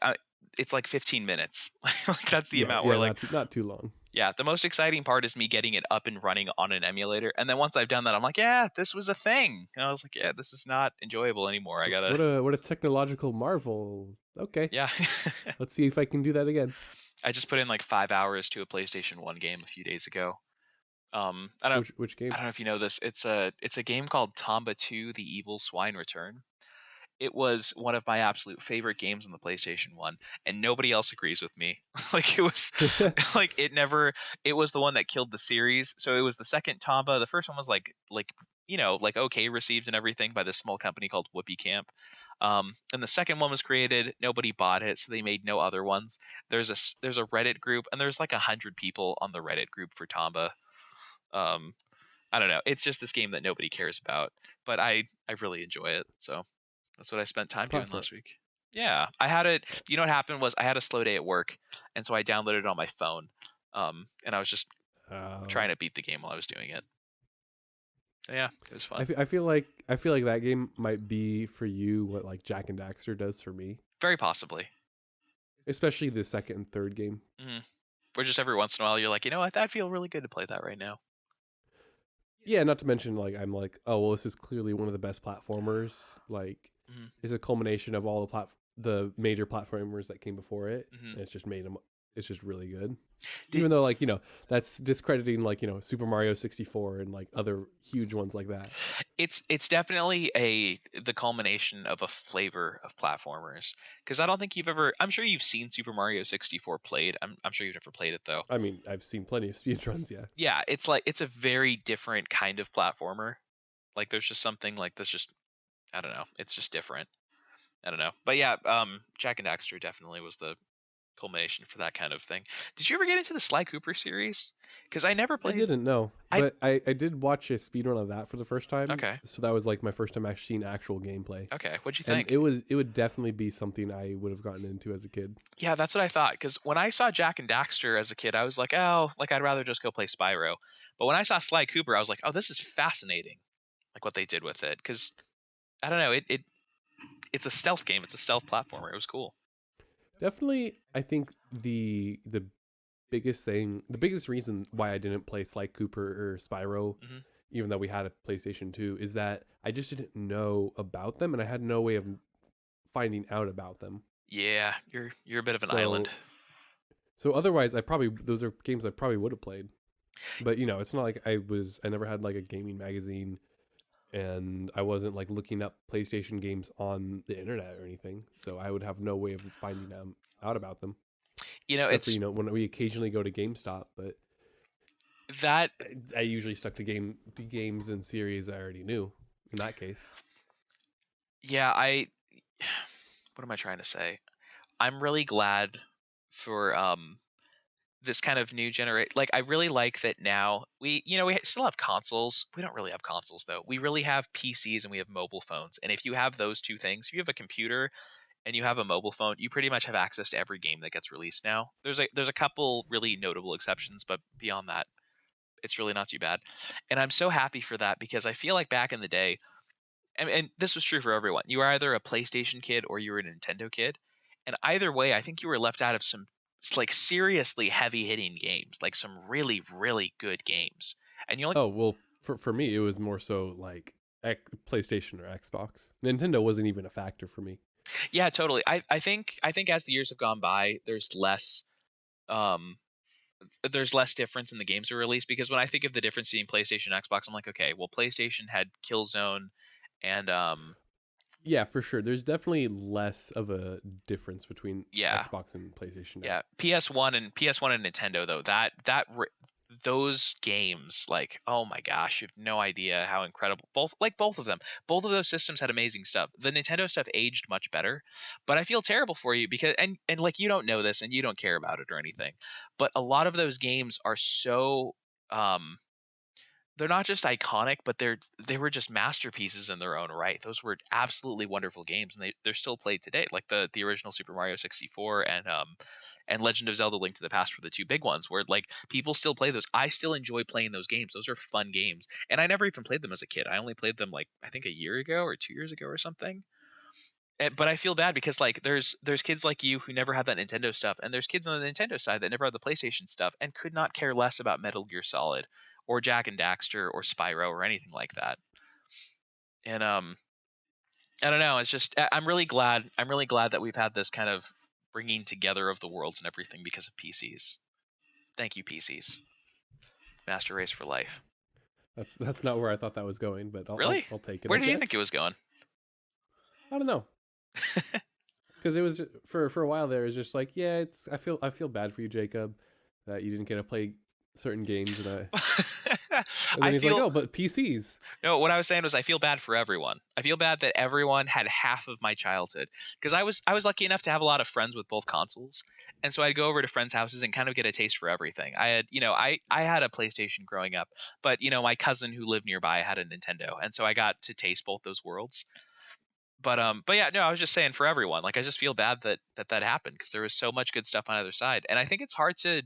[SPEAKER 1] uh, it's like 15 minutes. Like that's the
[SPEAKER 2] Yeah,
[SPEAKER 1] amount where
[SPEAKER 2] yeah,
[SPEAKER 1] like,
[SPEAKER 2] not too long.
[SPEAKER 1] yeah, the most exciting part is me getting it up and running on an emulator. And then once I've done that, I'm like, yeah, this was a thing. And I was like, yeah, this is not enjoyable anymore. I gotta,
[SPEAKER 2] What a technological marvel. Okay,
[SPEAKER 1] yeah.
[SPEAKER 2] let's see if I can do that again.
[SPEAKER 1] I just put in like 5 hours to a PlayStation 1 game a few days ago.
[SPEAKER 2] Which
[SPEAKER 1] I
[SPEAKER 2] game?
[SPEAKER 1] don't know if you know this. It's a game called Tomba 2: The Evil Swine Return. It was one of my absolute favorite games on the PlayStation 1, and nobody else agrees with me. Like it was like it was the one that killed the series. So it was the second Tomba. The first one was like like okay received and everything by this small company called Whoopee Camp. And the second one was created, nobody bought it, so they made no other ones. There's a Reddit group, and there's like 100 people on the Reddit group for Tomba. Um, I don't know. It's just this game that nobody cares about, but I really enjoy it. So that's what I spent time doing
[SPEAKER 2] Platform.
[SPEAKER 1] last week. Yeah, I had it. You know what happened was I had a slow day at work, and so I downloaded it on my phone. And I was just
[SPEAKER 2] Oh,
[SPEAKER 1] trying to beat the game while I was doing it. So yeah, it was fun.
[SPEAKER 2] I feel like that game might be for you what like Jack and Daxter does for me,
[SPEAKER 1] Very possibly.
[SPEAKER 2] especially the second and third game.
[SPEAKER 1] Hmm. Or just every once in a while, you're like, you know what? I'd feel really good to play that right now.
[SPEAKER 2] Yeah, not to mention like I'm like, oh well, this is clearly one of the best platformers. Like,
[SPEAKER 1] Hmm.
[SPEAKER 2] it's a culmination of all the major platformers that came before it,
[SPEAKER 1] Hmm.
[SPEAKER 2] and it's just made them. It's just really good.
[SPEAKER 1] Did
[SPEAKER 2] Even though like that's discrediting like Super Mario 64 and like other huge ones like that.
[SPEAKER 1] it's definitely the culmination of a flavor of platformers, because I don't think you've ever, I'm sure you've seen Super Mario 64 played. I'm sure you've never played it though.
[SPEAKER 2] I mean, I've seen plenty of speedruns. Yeah,
[SPEAKER 1] Yeah, it's like it's a very different kind of platformer. Like there's just something like that's just, I don't know, it's just different. I don't know. But yeah, Jack and Daxter definitely was the culmination for that kind of thing. Did you ever get into the Sly Cooper series? Because I never
[SPEAKER 2] I
[SPEAKER 1] played.
[SPEAKER 2] didn't know,
[SPEAKER 1] I
[SPEAKER 2] but I did watch a speedrun of that for the first time.
[SPEAKER 1] Okay.
[SPEAKER 2] So that was like my first time actually seeing actual gameplay,
[SPEAKER 1] Okay, what'd you
[SPEAKER 2] and
[SPEAKER 1] think?
[SPEAKER 2] it would definitely be something I would have gotten into as a kid.
[SPEAKER 1] Yeah, that's what I thought. Because when I saw Jack and Daxter as a kid, I was like, oh, like I'd rather just go play Spyro. But when I saw Sly Cooper, I was like, oh, this is fascinating. Like what they did with it. Because I don't know, it's a stealth game. It's a stealth platformer. It was cool.
[SPEAKER 2] Definitely, I think the the biggest reason why I didn't play Sly Cooper or Spyro,
[SPEAKER 1] Hmm.
[SPEAKER 2] even though we had a PlayStation 2, is that I just didn't know about them and I had no way of finding out about them.
[SPEAKER 1] Yeah, you're a bit of an island.
[SPEAKER 2] So otherwise I probably those are games I probably would have played. But it's not like I never had like a gaming magazine and I wasn't like looking up PlayStation games on the internet or anything. So I would have no way of finding out about them
[SPEAKER 1] You know,
[SPEAKER 2] except for
[SPEAKER 1] it's
[SPEAKER 2] when we occasionally go to GameStop, but
[SPEAKER 1] that.
[SPEAKER 2] I usually stuck to games and series I already knew in that case.
[SPEAKER 1] Yeah, I. What am I trying to say? I'm really glad for this kind of new generation. Like I really like that now we still have consoles. We don't really have consoles though. We really have PCs and we have mobile phones. And if you have those two things, if you have a computer and you have a mobile phone, you pretty much have access to every game that gets released now. There's a couple really notable exceptions, but beyond that, it's really not too bad. And I'm so happy for that because I feel like back in the day, and this was true for everyone. You were either a PlayStation kid or you were a Nintendo kid, and either way, I think you were left out of some like seriously heavy hitting games, like some really really good games. And you only
[SPEAKER 2] Oh well, for me, it was more so like PlayStation or Xbox. Nintendo wasn't even a factor for me.
[SPEAKER 1] Yeah, totally. I think as the years have gone by, um there's less difference in the games that are released, because when I think of the difference between PlayStation and Xbox, I'm like, okay, well, PlayStation had Killzone and
[SPEAKER 2] Yeah, for sure. There's definitely less of a difference between
[SPEAKER 1] yeah,
[SPEAKER 2] Xbox and PlayStation now.
[SPEAKER 1] yeah, PS1 and Nintendo though, those games, like, oh my gosh, you have no idea how incredible, both of them, both of those systems had amazing stuff. The Nintendo stuff aged much better, but I feel terrible for you because, and like, you don't know this and you don't care about it or anything, but a lot of those games are so um they're not just iconic, but they were just masterpieces in their own right. Those were absolutely wonderful games, and they're still played today. Like the original Super Mario 64 and Legend of Zelda: Link to the Past were the two big ones where, like, people still play those. I still enjoy playing those games. Those are fun games, and I never even played them as a kid. I only played them, like, I think a year ago or 2 years ago or something. But I feel bad because, like, there's kids like you who never had that Nintendo stuff, and there's kids on the Nintendo side that never had the PlayStation stuff and could not care less about Metal Gear Solid or Jack and Daxter or Spyro or anything like that. And I don't know. It's just I'm really glad. I'm really glad that we've had this kind of bringing together of the worlds and everything because of PCs. Thank you, PCs. Master Race for life.
[SPEAKER 2] That's not where I thought that was going, but
[SPEAKER 1] Really?
[SPEAKER 2] I'll take it,
[SPEAKER 1] Where
[SPEAKER 2] I
[SPEAKER 1] do you think it
[SPEAKER 2] guess.
[SPEAKER 1] was going?
[SPEAKER 2] I don't know, because it was for a while there. It was just like, yeah, it's I feel bad for you, Jacob, that you didn't get to play certain games, and
[SPEAKER 1] I
[SPEAKER 2] then he's like,
[SPEAKER 1] feel
[SPEAKER 2] oh, but PCs.
[SPEAKER 1] No, what I was saying was I feel bad for everyone. I feel bad that everyone had half of my childhood, because I was lucky enough to have a lot of friends with both consoles, and so I'd go over to friends' houses and kind of get a taste for everything. I had, I had a PlayStation growing up, but my cousin who lived nearby had a Nintendo, and so I got to taste both those worlds. But yeah, no, I was just saying for everyone. Like, I just feel bad that happened because there was so much good stuff on either side, and I think it's hard to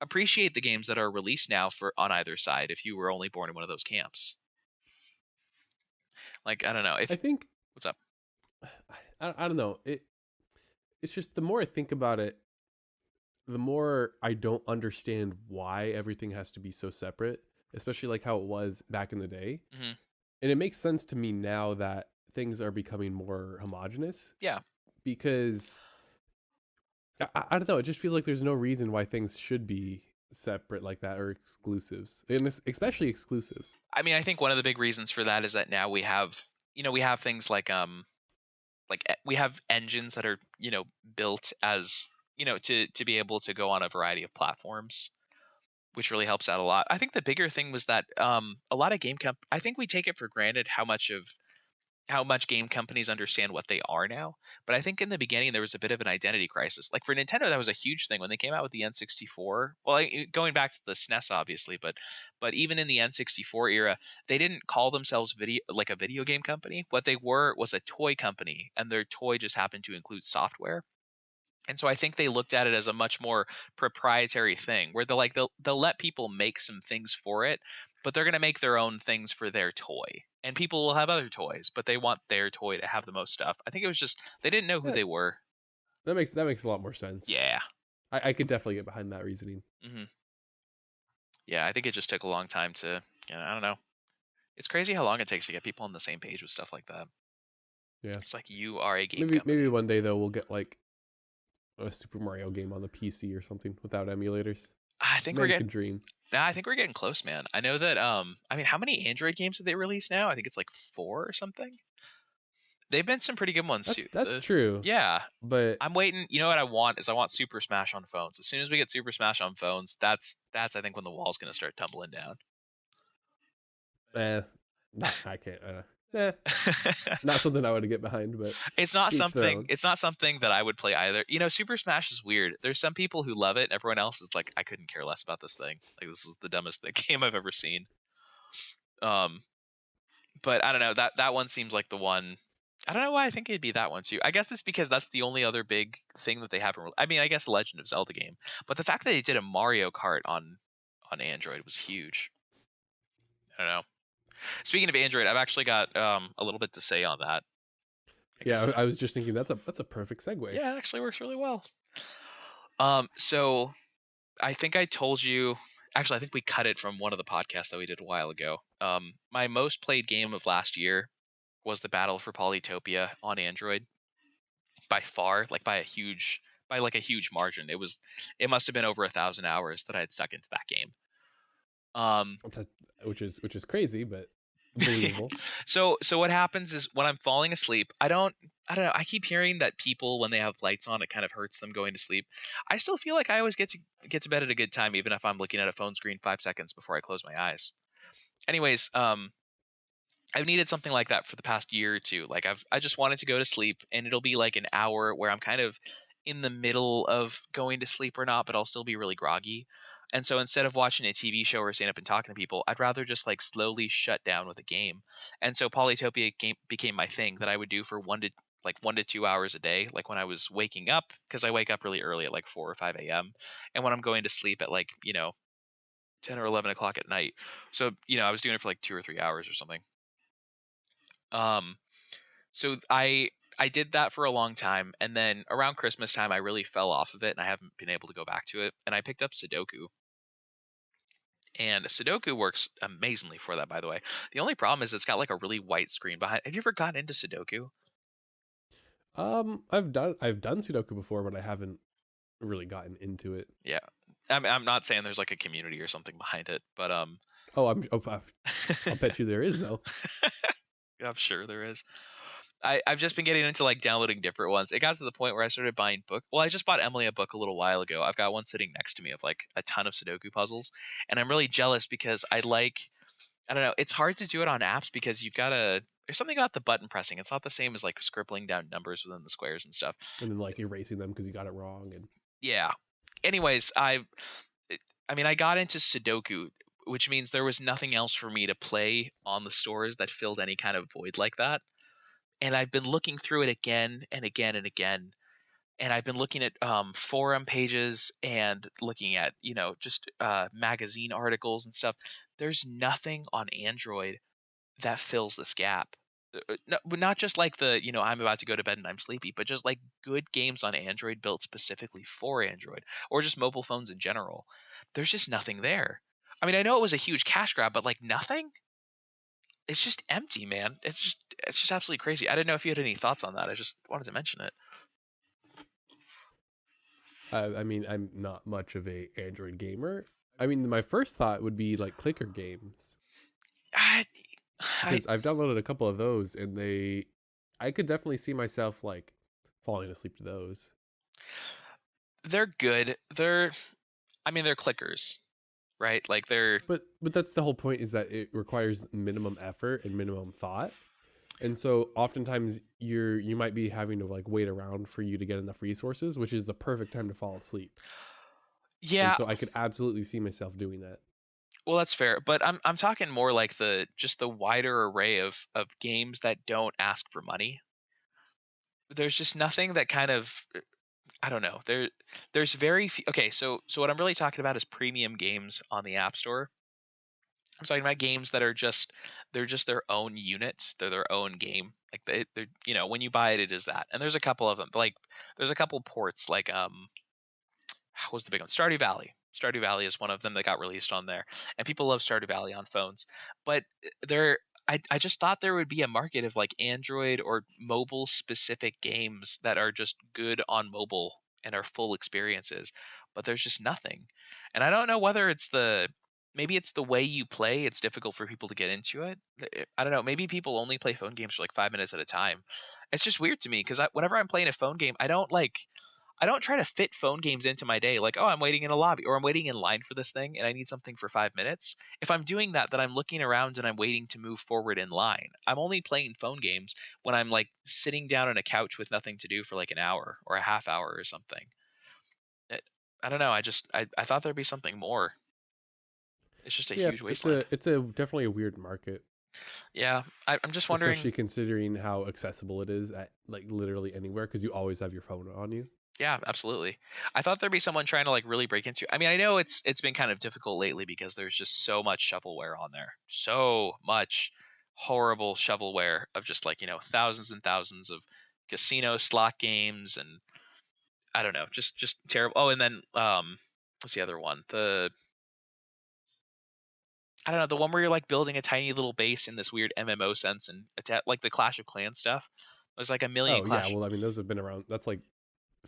[SPEAKER 1] appreciate the games that are released now for on either side if you were only born in one of those camps. Like, I don't know if
[SPEAKER 2] I think
[SPEAKER 1] what's up.
[SPEAKER 2] I don't know. It's just the more I think about it, the more I don't understand why everything has to be so separate, especially like how it was back in the day.
[SPEAKER 1] Hmm.
[SPEAKER 2] And it makes sense to me now that things are becoming more homogenous,
[SPEAKER 1] Yeah,
[SPEAKER 2] because I don't know. It just feels like there's no reason why things should be separate like that, or exclusives, and especially exclusives.
[SPEAKER 1] I mean, I think one of the big reasons for that is that now we have things like we have engines that are built as to be able to go on a variety of platforms, which really helps out a lot. I think the bigger thing was that a lot of I think we take it for granted how much game companies understand what they are now. But I think in the beginning there was a bit of an identity crisis. Like, for Nintendo, that was a huge thing when they came out with the N64. Well, going back to the SNES, obviously, but even in the N64 era, they didn't call themselves a video game company. What they were was a toy company, and their toy just happened to include software. And so I think they looked at it as a much more proprietary thing, where they'll let people make some things for it, but they're going to make their own things for their toy. And people will have other toys, but they want their toy to have the most stuff. I think it was just they didn't know who
[SPEAKER 2] That
[SPEAKER 1] they were.
[SPEAKER 2] that makes a lot more sense.
[SPEAKER 1] Yeah.
[SPEAKER 2] I could definitely get behind that reasoning.
[SPEAKER 1] Hmm. Yeah, I think it just took a long time to, I don't know. It's crazy how long it takes to get people on the same page with stuff like that.
[SPEAKER 2] Yeah,
[SPEAKER 1] It's like, you are a game
[SPEAKER 2] maybe
[SPEAKER 1] company.
[SPEAKER 2] one day though we'll get like a Super Mario game on the PC or something without emulators.
[SPEAKER 1] I think we're
[SPEAKER 2] Man
[SPEAKER 1] getting
[SPEAKER 2] can dream.
[SPEAKER 1] Nah, I think we're getting close, man. I know that I mean, how many Android games have they released now? I think it's like 4 or something. They've been some pretty good ones too.
[SPEAKER 2] That's true,
[SPEAKER 1] Yeah,
[SPEAKER 2] but
[SPEAKER 1] I'm waiting. You know what I want is I want Super Smash on phones. As soon as we get Super Smash on phones, that's I think when the wall's gonna start tumbling down.
[SPEAKER 2] eh, not I can't. Eh, not something I would get behind, but
[SPEAKER 1] It's not
[SPEAKER 2] each their
[SPEAKER 1] something.
[SPEAKER 2] own.
[SPEAKER 1] It's not something that I would play either. Super Smash is weird. There's some people who love it, and everyone else is like, I couldn't care less about this thing. Like, this is the dumbest game I've ever seen. Um, but I don't know. That one seems like the one. I don't know why I think it'd be that one too. I guess it's because that's the only other big thing that they haven't. I mean, I guess Legend of Zelda game, but the fact that they did a Mario Kart on Android was huge. I don't know. Speaking of Android, I've actually got a little bit to say on that. I guess.
[SPEAKER 2] Yeah, I was just thinking that's a perfect segue.
[SPEAKER 1] Yeah, it actually works really well. So I think I told you. Actually, I think we cut it from one of the podcasts that we did a while ago. My most played game of last year was the Battle for Polytopia on Android, by far, like by like a huge margin. It must have been over 1,000 hours that I had stuck into that game. Um,
[SPEAKER 2] That- which is crazy, but believable.
[SPEAKER 1] so what happens is when I'm falling asleep, I don't know. I keep hearing that people when they have lights on, it kind of hurts them going to sleep. I still feel like I always get to bed at a good time, even if I'm looking at a phone screen 5 seconds before I close my eyes. Anyways, I've needed something like that for the past year or two. Like I just wanted to go to sleep, and it'll be like an hour where I'm kind of in the middle of going to sleep or not, but I'll still be really groggy. And so instead of watching a TV show or staying up and talking to people, I'd rather just like slowly shut down with a game. And so Polytopia game became my thing that I would do for 1 to 2 hours a day, like when I was waking up, because I wake up really early at like 4 or 5 a.m. And when I'm going to sleep at like 10 or 11 o'clock at night. So I was doing it for like 2 or 3 hours or something. Um, so I did that for a long time, and then around Christmas time I really fell off of it, and I haven't been able to go back to it. And I picked up Sudoku, and Sudoku works amazingly for that, by the way. The only problem is it's got like a really white screen behind. Have you ever gotten into Sudoku?
[SPEAKER 2] I've done Sudoku before, but I haven't really gotten into it.
[SPEAKER 1] Yeah, I'm not saying there's like a community or something behind it, but
[SPEAKER 2] I'll bet you there is though.
[SPEAKER 1] I'm sure there is. I've just been getting into like downloading different ones. It got to the point where I started buying book. Well, I just bought Emily a book a little while ago. I've got one sitting next to me of like a ton of Sudoku puzzles, and I'm really jealous because I don't know, it's hard to do it on apps because there's something about the button pressing. It's not the same as like scribbling down numbers within the squares and stuff.
[SPEAKER 2] And then like erasing them because you got it wrong. And
[SPEAKER 1] Yeah. Anyways, I mean I got into Sudoku, which means there was nothing else for me to play on the stores that filled any kind of void like that. And I've been looking through it again and again and again. And I've been looking at forum pages and looking at, just magazine articles and stuff. There's nothing on Android that fills this gap. No, but not just like I'm about to go to bed and I'm sleepy, but just like good games on Android built specifically for Android or just mobile phones in general. There's just nothing there. I mean, I know it was a huge cash grab, but like nothing. It's just empty, man. It's just absolutely crazy. I didn't know if you had any thoughts on that. I just wanted to mention it.
[SPEAKER 2] I mean, I'm not much of a Android gamer. I mean, my first thought would be like clicker games
[SPEAKER 1] I, I
[SPEAKER 2] because I've downloaded a couple of those, and I could definitely see myself like falling asleep to those.
[SPEAKER 1] they're good. I mean, they're clickers, right? Like they're
[SPEAKER 2] But that's the whole point, is that it requires minimum effort and minimum thought. And so oftentimes you might be having to like wait around for you to get enough resources, which is the perfect time to fall asleep. And
[SPEAKER 1] yeah.
[SPEAKER 2] so I could absolutely see myself doing that.
[SPEAKER 1] Well, that's fair, but I'm talking more like the wider array of games that don't ask for money. There's just nothing that kind of I don't know. There's very few. Okay, so what I'm really talking about is premium games on the App Store. I'm talking about games that are just their own units. They're their own game. Like they're when you buy it, it is that. And there's a couple of them. Like there's a couple ports like what was the big one? Stardew Valley. Stardew Valley is one of them that got released on there, and people love Stardew Valley on phones. But there, I just thought there would be a market of like Android or mobile specific games that are just good on mobile and are full experiences. But there's just nothing, and I don't know whether maybe it's the way you play. It's difficult for people to get into it. I don't know. Maybe people only play phone games for like 5 minutes at a time. It's just weird to me because whenever I'm playing a phone game, I don't try to fit phone games into my day like, oh, I'm waiting in a lobby or I'm waiting in line for this thing and I need something for 5 minutes. If I'm doing that, then I'm looking around and I'm waiting to move forward in line. I'm only playing phone games when I'm like sitting down on a couch with nothing to do for like an hour or a half hour or something. It, I don't know. I thought there'd be something more. It's just a
[SPEAKER 2] Yeah,
[SPEAKER 1] huge wasteland.
[SPEAKER 2] it's a definitely a weird market,
[SPEAKER 1] Yeah, I'm just wondering.
[SPEAKER 2] especially considering how accessible it is at like literally anywhere because you always have your phone on you.
[SPEAKER 1] Yeah, absolutely. I thought there'd be someone trying to like really break into. I mean, I know it's been kind of difficult lately because there's just so much shovelware on there. So much horrible shovelware of just like, thousands and thousands of casino slot games and I don't know, just terrible. Oh, and then what's the other one? I don't know, the one where you're like building a tiny little base in this weird MMO sense and like the Clash of Clans stuff. There's like a million
[SPEAKER 2] Oh yeah,
[SPEAKER 1] Clash.
[SPEAKER 2] well I mean those have been around. That's like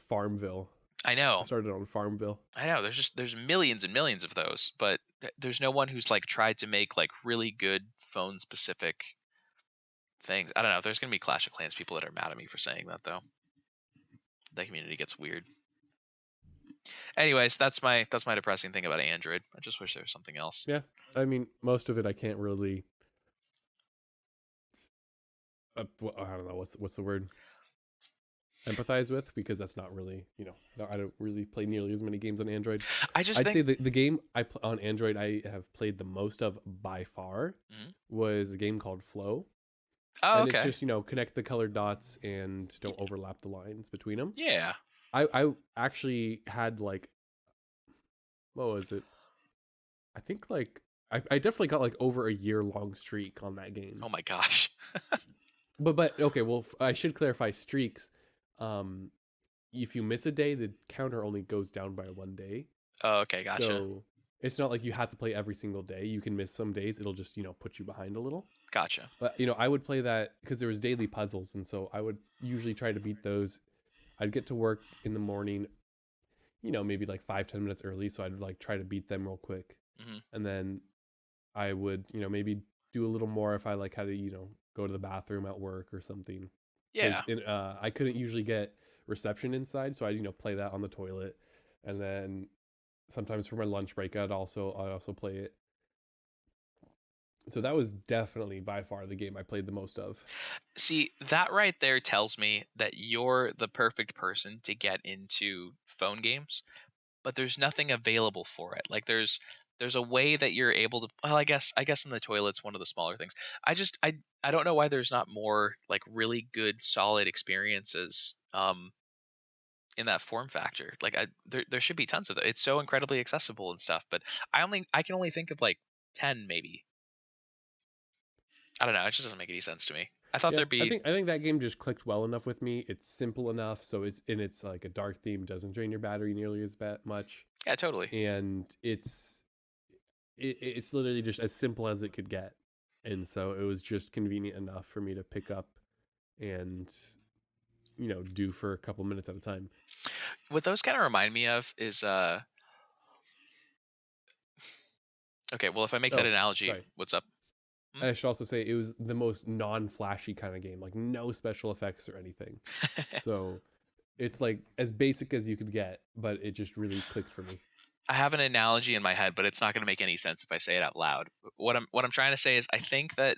[SPEAKER 2] Farmville.
[SPEAKER 1] I
[SPEAKER 2] I
[SPEAKER 1] know.
[SPEAKER 2] started on Farmville.
[SPEAKER 1] I know. There's millions and millions of those, but there's no one who's like tried to make like really good phone specific things. I don't know. There's gonna be Clash of Clans people that are mad at me for saying that though. The community gets weird. Anyways, that's my depressing thing about Android. I just wish there was something else.
[SPEAKER 2] Yeah, I mean most of it I can't really. I don't know what's the word. Empathize with, because that's not really, I don't really play nearly as many games on Android.
[SPEAKER 1] I just
[SPEAKER 2] I'd
[SPEAKER 1] think.
[SPEAKER 2] say the game on Android I have played the most of by far
[SPEAKER 1] Mhm.
[SPEAKER 2] was a game called Flow,
[SPEAKER 1] Oh,
[SPEAKER 2] and it's
[SPEAKER 1] okay.
[SPEAKER 2] just connect the colored dots and don't overlap the lines between them.
[SPEAKER 1] Yeah.
[SPEAKER 2] I actually had like, what was it? I think like I definitely got like over a year long streak on that game.
[SPEAKER 1] Oh my gosh.
[SPEAKER 2] But okay, well I should clarify streaks. Um, if you miss a day, the counter only goes down by 1 day.
[SPEAKER 1] Oh, okay. Gotcha.
[SPEAKER 2] So it's not like you have to play every single day. You can miss some days. It'll just, put you behind a little.
[SPEAKER 1] Gotcha.
[SPEAKER 2] But, I would play that because there was daily puzzles. And so I would usually try to beat those. I'd get to work in the morning, maybe like 5-10 minutes early. So I'd like try to beat them real quick.
[SPEAKER 1] Hmm.
[SPEAKER 2] And then I would, maybe do a little more if I like had to, go to the bathroom at work or something.
[SPEAKER 1] Yeah.
[SPEAKER 2] Because I couldn't usually get reception inside. So I'd, play that on the toilet. And then sometimes for my lunch break I'd also play it. So that was definitely by far the game I played the most of.
[SPEAKER 1] See, that right there tells me that you're the perfect person to get into phone games, but there's nothing available for it. Like there's a way that you're able to, well, I guess in the toilet's one of the smaller things. I don't know why there's not more like really good solid experiences in that form factor. Like there should be tons of it. It's so incredibly accessible and stuff, but I can only think of like 10 maybe. I don't know, it just doesn't make any sense to me. I thought
[SPEAKER 2] Yeah,
[SPEAKER 1] there'd
[SPEAKER 2] I
[SPEAKER 1] be.
[SPEAKER 2] think I think that game just clicked well enough with me. It's simple enough, so it's like a dark theme, doesn't drain your battery nearly as much,
[SPEAKER 1] Yeah, totally.
[SPEAKER 2] and it's literally just as simple as it could get. And so it was just convenient enough for me to pick up and do for a couple minutes at a time.
[SPEAKER 1] What those kind of remind me of is okay, well if I make that
[SPEAKER 2] Oh,
[SPEAKER 1] analogy,
[SPEAKER 2] sorry.
[SPEAKER 1] what's up? Hmm?
[SPEAKER 2] I should also say it was the most non-flashy kind of game, like no special effects or anything. So it's like as basic as you could get, but it just really clicked for me.
[SPEAKER 1] I have an analogy in my head, but it's not going to make any sense if I say it out loud. What I'm trying to say is I think that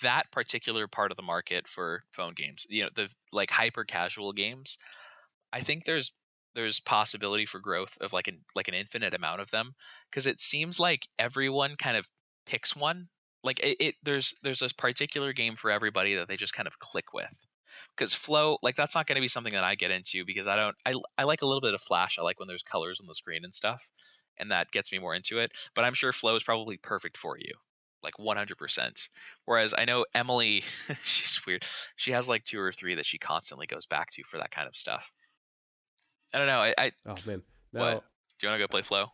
[SPEAKER 1] that particular part of the market for phone games, the like hyper casual games, I think there's possibility for growth of like an infinite amount of them because it seems like everyone kind of picks one. Like there's a particular game for everybody that they just kind of click with. Because flow, like that's not going to be something that I get into because I don't I like a little bit of flash. I like when there's colors on the screen and stuff, and that gets me more into it. But I'm sure flow is probably perfect for you, like 100%. Whereas I know Emily, she's weird. She has like two or three that she constantly goes back to for that kind of stuff. I don't know. I
[SPEAKER 2] Oh man.
[SPEAKER 1] what?
[SPEAKER 2] Now,
[SPEAKER 1] Do you want to go play Flow?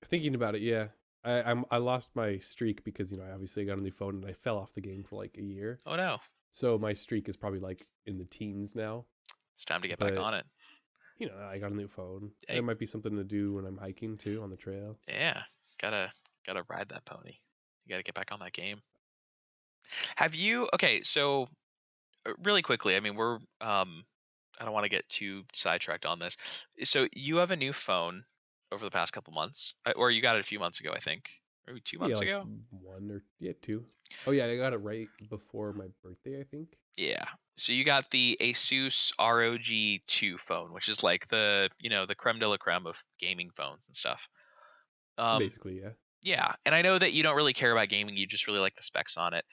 [SPEAKER 2] thinking about it, yeah. I lost my streak because I obviously got a new phone and I fell off the game for like a year.
[SPEAKER 1] Oh no,
[SPEAKER 2] So my streak is probably like in the teens now.
[SPEAKER 1] it's time to get back
[SPEAKER 2] But
[SPEAKER 1] on it.
[SPEAKER 2] I got a new phone.
[SPEAKER 1] Hey,
[SPEAKER 2] It might be something to do when I'm hiking too on the trail.
[SPEAKER 1] yeah, gotta ride that pony. You gotta get back on that game. Have you? Okay, so really quickly, I mean, I don't want to get too sidetracked on this. So you have a new phone over the past couple months, or you got it a few months ago, I think, or two
[SPEAKER 2] Yeah,
[SPEAKER 1] months
[SPEAKER 2] like
[SPEAKER 1] ago.
[SPEAKER 2] one or two. Oh yeah, I got it right before my birthday, I think.
[SPEAKER 1] Yeah. So you got the Asus ROG 2 phone, which is like the creme de la creme of gaming phones and stuff. Um,
[SPEAKER 2] Basically, yeah.
[SPEAKER 1] yeah, and I know that you don't really care about gaming; you just really like the specs on it.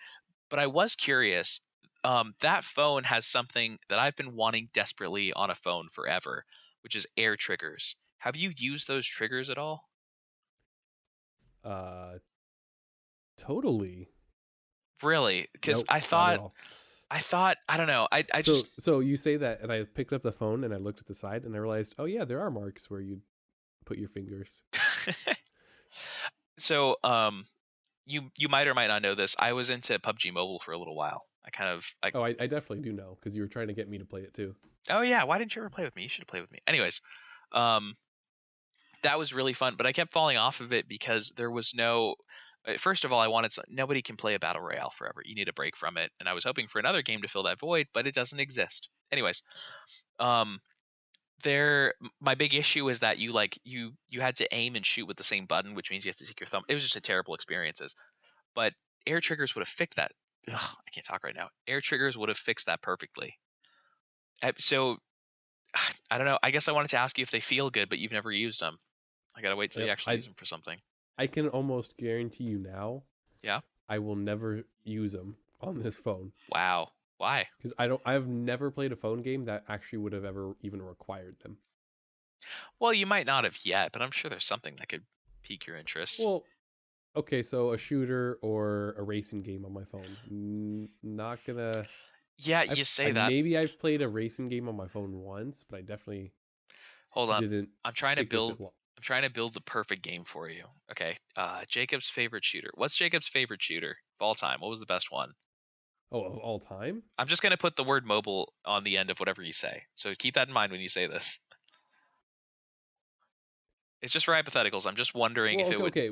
[SPEAKER 1] But I was curious. That phone has something that I've been wanting desperately on a phone forever, which is air triggers. Have you used those triggers at all?
[SPEAKER 2] Uh, totally.
[SPEAKER 1] Really? Because
[SPEAKER 2] Nope, not at all.
[SPEAKER 1] I don't know. I just
[SPEAKER 2] So you say that, and I picked up the phone and I looked at the side and I realized, oh yeah, there are marks where you put your fingers.
[SPEAKER 1] so you might or might not know this. I was into PUBG Mobile for a little while. I
[SPEAKER 2] Oh, I definitely do know because you were trying to get me to play it too.
[SPEAKER 1] oh yeah, why didn't you ever play with me? You should have played with me. Anyways, um, that was really fun, but I kept falling off of it because there was no. First of all, nobody can play a battle royale forever. You need a break from it, and I was hoping for another game to fill that void, but it doesn't exist. Anyways, um, there my big issue is that you had to aim and shoot with the same button, which means you have to take your thumb. It was just a terrible experiences. But air triggers would have fixed that. Ugh, I can't talk right now. Air triggers would have fixed that perfectly. So I don't know. I guess I wanted to ask you if they feel good, but you've never used them. I gotta wait till you
[SPEAKER 2] Yep.
[SPEAKER 1] actually use them for something.
[SPEAKER 2] I can almost guarantee you now
[SPEAKER 1] Yeah.
[SPEAKER 2] I will never use them on this phone
[SPEAKER 1] Wow. Why?
[SPEAKER 2] because I've never played a phone game that actually would have ever even required them.
[SPEAKER 1] Well, you might not have yet, but I'm sure there's something that could pique your interest.
[SPEAKER 2] Well, okay, so a shooter or a racing game on my phone. Not gonna.
[SPEAKER 1] Yeah, you say that.
[SPEAKER 2] Maybe I've played a racing game on my phone once, but I definitely
[SPEAKER 1] Hold on.
[SPEAKER 2] didn't
[SPEAKER 1] I'm trying to
[SPEAKER 2] stick with
[SPEAKER 1] build
[SPEAKER 2] it long.
[SPEAKER 1] I'm trying to build the perfect game for you. Okay. Jacob's favorite shooter. What's Jacob's favorite shooter of all time? What was the best one?
[SPEAKER 2] Oh, of all time?
[SPEAKER 1] I'm just gonna put the word mobile on the end of whatever you say. So keep that in mind when you say this. It's just for hypotheticals. I'm just wondering
[SPEAKER 2] Well,
[SPEAKER 1] if it would.
[SPEAKER 2] okay.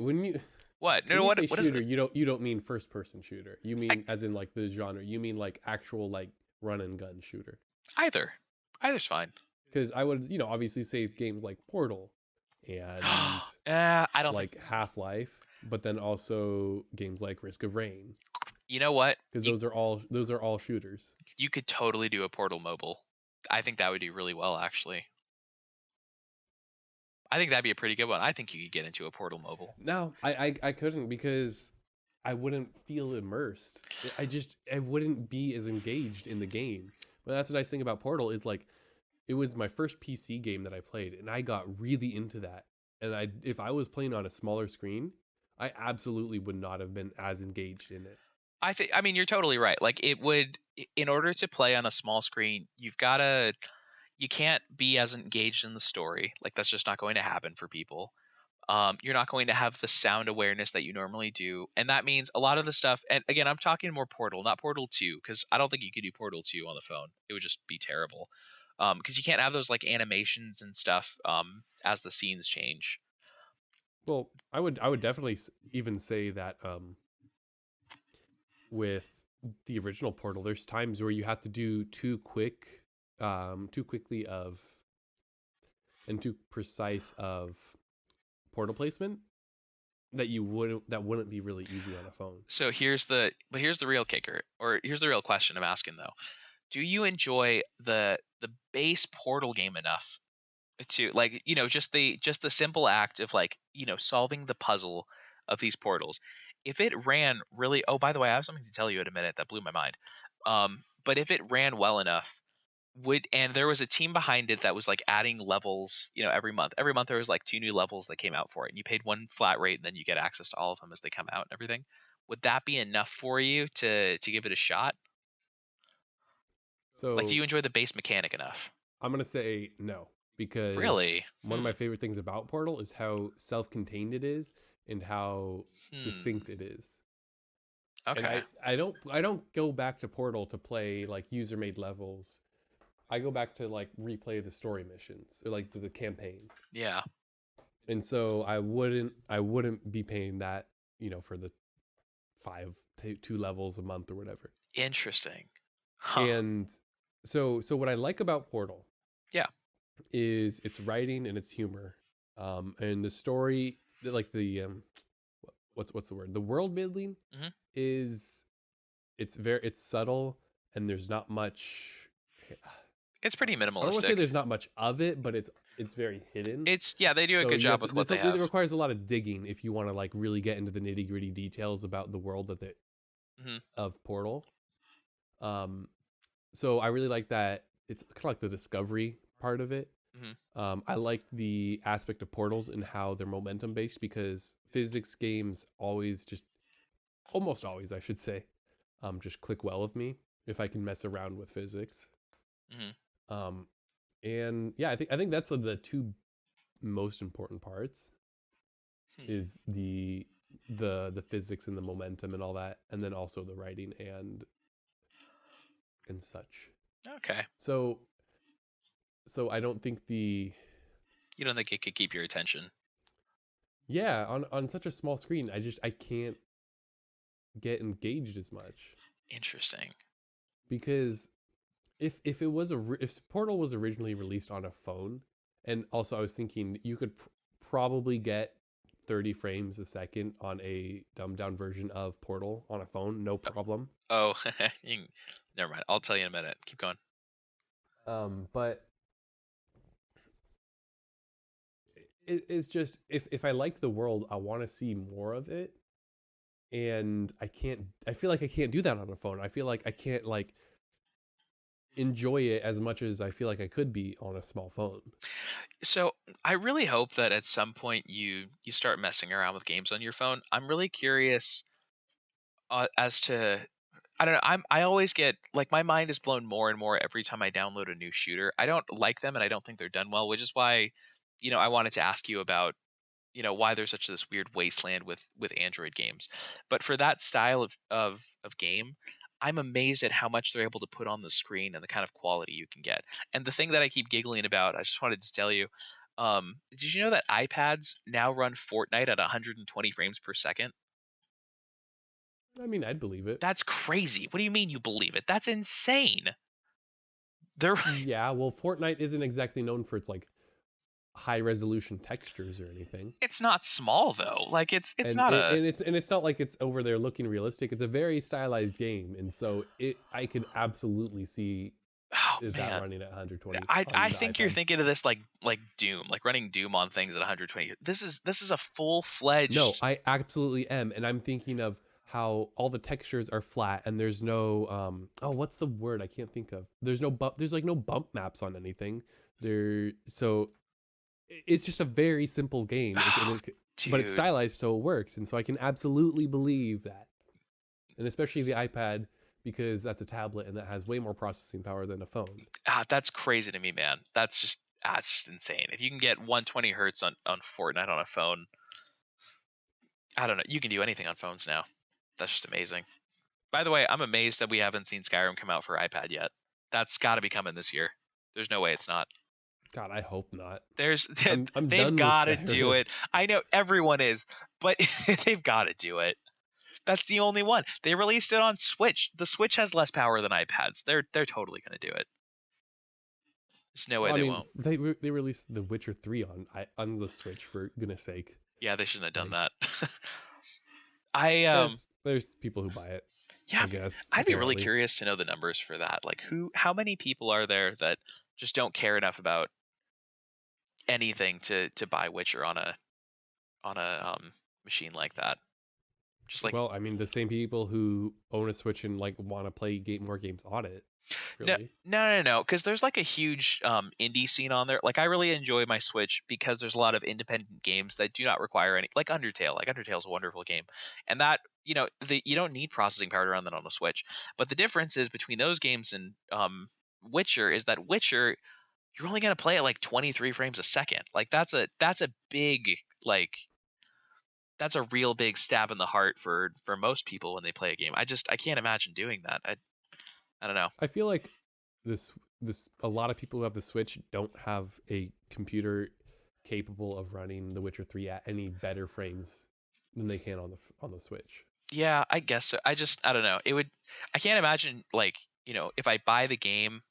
[SPEAKER 1] What? No,
[SPEAKER 2] When you say
[SPEAKER 1] what is
[SPEAKER 2] shooter,
[SPEAKER 1] it?
[SPEAKER 2] you don't mean first person shooter. You
[SPEAKER 1] I,
[SPEAKER 2] mean as in like the genre. You mean like actual like run and gun shooter.
[SPEAKER 1] either. Either's fine.
[SPEAKER 2] Because I would obviously say games like Portal and
[SPEAKER 1] I don't think.
[SPEAKER 2] like Half-Life, but then also games like Risk of Rain,
[SPEAKER 1] You know what?
[SPEAKER 2] because those are all shooters.
[SPEAKER 1] You could totally do a Portal mobile. I think that would do really well, actually. I think that'd be a pretty good one. I think you could get into a Portal mobile.
[SPEAKER 2] No, I couldn't because I wouldn't feel immersed. I wouldn't be as engaged in the game. But that's the nice thing about Portal is like it was my first PC game that I played, and I got really into that. And if I was playing on a smaller screen, I absolutely would not have been as engaged in it.
[SPEAKER 1] I mean, you're totally right. Like it would, in order to play on a small screen, you can't be as engaged in the story. Like that's just not going to happen for people. You're not going to have the sound awareness that you normally do, and that means a lot of the stuff. And again, I'm talking more Portal, not Portal 2, because I don't think you could do Portal 2 on the phone. It would just be terrible. Because you can't have those like animations and stuff as the scenes change.
[SPEAKER 2] Well, I would definitely even say that with the original Portal, there's times where you have to do too quickly of and too precise of portal placement that wouldn't be really easy on a phone.
[SPEAKER 1] So here's the real kicker, or here's the real question I'm asking though. Do you enjoy the base Portal game enough to like just the simple act of like solving the puzzle of these portals? If it ran really, oh, by the way, I have something to tell you in a minute that blew my mind. But if it ran well enough, would and there was a team behind it that was like adding levels every month there was like two new levels that came out for it, and you paid one flat rate and then you get access to all of them as they come out and everything. Would that be enough for you to give it a shot? Like, do
[SPEAKER 2] So
[SPEAKER 1] you enjoy the base mechanic enough?
[SPEAKER 2] I'm gonna say no, because
[SPEAKER 1] Really?
[SPEAKER 2] one of my favorite things about Portal is how self-contained it is and how
[SPEAKER 1] Hmm.
[SPEAKER 2] succinct it is. And
[SPEAKER 1] Okay.
[SPEAKER 2] I don't go back to Portal to play like user-made levels. I go back to like replay the story missions, or like to the campaign.
[SPEAKER 1] Yeah.
[SPEAKER 2] And so I wouldn't be paying that, for the two levels a month or whatever.
[SPEAKER 1] Interesting. Huh.
[SPEAKER 2] And so what I like about Portal
[SPEAKER 1] Yeah.
[SPEAKER 2] is its writing and its humor, and the story, like the what's the word? The world building
[SPEAKER 1] Hmm.
[SPEAKER 2] is it's subtle, and there's not much.
[SPEAKER 1] It's pretty
[SPEAKER 2] I don't want to say
[SPEAKER 1] minimalistic.
[SPEAKER 2] there's not much of it, but it's very hidden.
[SPEAKER 1] It's yeah, they do a
[SPEAKER 2] So
[SPEAKER 1] good
[SPEAKER 2] you
[SPEAKER 1] job
[SPEAKER 2] have to.
[SPEAKER 1] with what they
[SPEAKER 2] It
[SPEAKER 1] have.
[SPEAKER 2] requires a lot of digging if you want to like really get into the nitty gritty details about the world
[SPEAKER 1] Hmm.
[SPEAKER 2] of Portal. Um, so I really like that. It's kind of like the discovery part of it.
[SPEAKER 1] Hmm.
[SPEAKER 2] I like the aspect of portals and how they're momentum based, because physics games almost always, I should say, just click well with me if I can mess around with physics.
[SPEAKER 1] Hmm.
[SPEAKER 2] Um, and yeah, I think that's the two most important parts
[SPEAKER 1] Hmm.
[SPEAKER 2] is the physics and the momentum and all that, and then also the writing and such.
[SPEAKER 1] Okay.
[SPEAKER 2] So I don't think the
[SPEAKER 1] You don't think it could keep your attention?
[SPEAKER 2] yeah, on such a small screen, I can't get engaged as much
[SPEAKER 1] Interesting.
[SPEAKER 2] because if it was if Portal was originally released on a phone, and also I was thinking you could probably get 30 frames a second on a dumbed down version of Portal on a phone, no problem.
[SPEAKER 1] Oh, never mind. I'll tell you in a minute. Keep going.
[SPEAKER 2] But it's just if I like the world, I want to see more of it, and I can't. I feel like I can't do that on a phone. I feel like I can't like enjoy it as much as I feel like I could be on a small phone.
[SPEAKER 1] So I really hope that at some point you start messing around with games on your phone. I'm really curious as to I don't know. I always get like my mind is blown more and more every time I download a new shooter. I don't like them and I don't think they're done well, which is why I wanted to ask you about why there's such this weird wasteland with Android games. But for that style of game, I'm amazed at how much they're able to put on the screen and the kind of quality you can get. And the thing that I keep giggling about, I just wanted to tell you, did you know that iPads now run Fortnite at 120 frames per second?
[SPEAKER 2] I mean, I'd believe it.
[SPEAKER 1] That's crazy. What do you mean you believe it? That's insane. They're
[SPEAKER 2] Yeah, well, Fortnite isn't exactly known for its like high resolution textures or anything.
[SPEAKER 1] it's not small though. Like it's
[SPEAKER 2] And
[SPEAKER 1] not a
[SPEAKER 2] it's not like it's over there looking realistic. It's a very stylized game, and so I could absolutely see
[SPEAKER 1] oh
[SPEAKER 2] that
[SPEAKER 1] man.
[SPEAKER 2] running at 120
[SPEAKER 1] I
[SPEAKER 2] on the
[SPEAKER 1] think you're
[SPEAKER 2] iPad.
[SPEAKER 1] thinking of this like Doom, like running Doom on things at 120. This is a
[SPEAKER 2] No,
[SPEAKER 1] full-fledged.
[SPEAKER 2] I absolutely am, and I'm thinking of how all the textures are flat, and there's no oh, what's the word? I can't think of. There's no bump. There's like no bump maps on anything. There, so it's just a very simple game, but it's
[SPEAKER 1] Dude.
[SPEAKER 2] stylized so it works, and so I can absolutely believe that, and especially the iPad because that's a tablet and that has way more processing power than a phone.
[SPEAKER 1] That's crazy to me, man. That's just insane. If you can get 120 hertz on Fortnite on a phone, I don't know. You can do anything on phones now. That's just amazing. By the way, I'm amazed that we haven't seen Skyrim come out for iPad yet. That's got to be coming this year. There's no way it's not.
[SPEAKER 2] God, I hope not.
[SPEAKER 1] There's
[SPEAKER 2] I'm
[SPEAKER 1] they've
[SPEAKER 2] done with
[SPEAKER 1] got to do
[SPEAKER 2] Skyrim.
[SPEAKER 1] it. I know everyone is, but they've got to do it. That's the only one. They released it on Switch. The Switch has less power than iPads. They're totally going to do it. There's no way
[SPEAKER 2] Well, I
[SPEAKER 1] they
[SPEAKER 2] mean,
[SPEAKER 1] won't.
[SPEAKER 2] they released The Witcher 3 on the Switch for goodness sake.
[SPEAKER 1] Yeah, they shouldn't have done
[SPEAKER 2] Like,
[SPEAKER 1] that. I
[SPEAKER 2] eh, there's people who buy it,
[SPEAKER 1] yeah,
[SPEAKER 2] I guess.
[SPEAKER 1] I'd be really
[SPEAKER 2] Apparently,
[SPEAKER 1] curious to know the numbers for that. Like how many people are there that just don't care enough about anything to buy Witcher on a machine like that? Just like
[SPEAKER 2] well, I mean, the same people who own a Switch and like want to play more games on it.
[SPEAKER 1] no,
[SPEAKER 2] Really,
[SPEAKER 1] no, because there's like a huge indie scene on there. Like I really enjoy my Switch because there's a lot of independent games that do not require any, like Undertale. Like Undertale's a wonderful game, and that you don't need processing power to run that on a Switch. But the difference is between those games and Witcher is that Witcher you're only gonna play at like 23 frames a second. Like that's a big like that's a real big stab in the heart for most people when they play a game. I can't imagine doing that. I don't know.
[SPEAKER 2] I feel like this a lot of people who have the Switch don't have a computer capable of running The Witcher 3 at any better frames than they can on the Switch.
[SPEAKER 1] Yeah, I guess so. I don't know. I can't imagine like, if I buy the game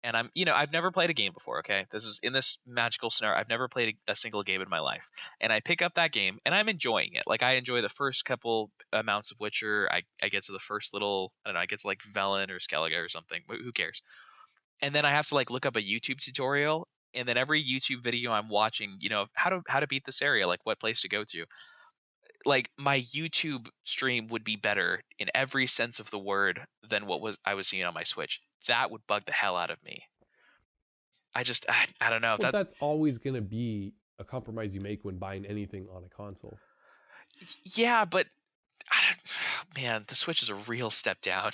[SPEAKER 1] and I've never played a game before, okay? This is in this magical scenario. I've never played a single game in my life. And I pick up that game and I'm enjoying it. Like I enjoy the first couple amounts of Witcher. I get to the first little, I don't know, I get to like Velen or Skellige or something. Who cares? And then I have to like look up a YouTube tutorial and then every YouTube video I'm watching, how to beat this area, like what place to go to, like my YouTube stream would be better in every sense of the word than what was I was seeing on my Switch. That would bug the hell out of me. I don't know
[SPEAKER 2] Well,
[SPEAKER 1] that.
[SPEAKER 2] that's always going to be a compromise you make when buying anything on a console.
[SPEAKER 1] Yeah, but I don't, man, the Switch is a real step down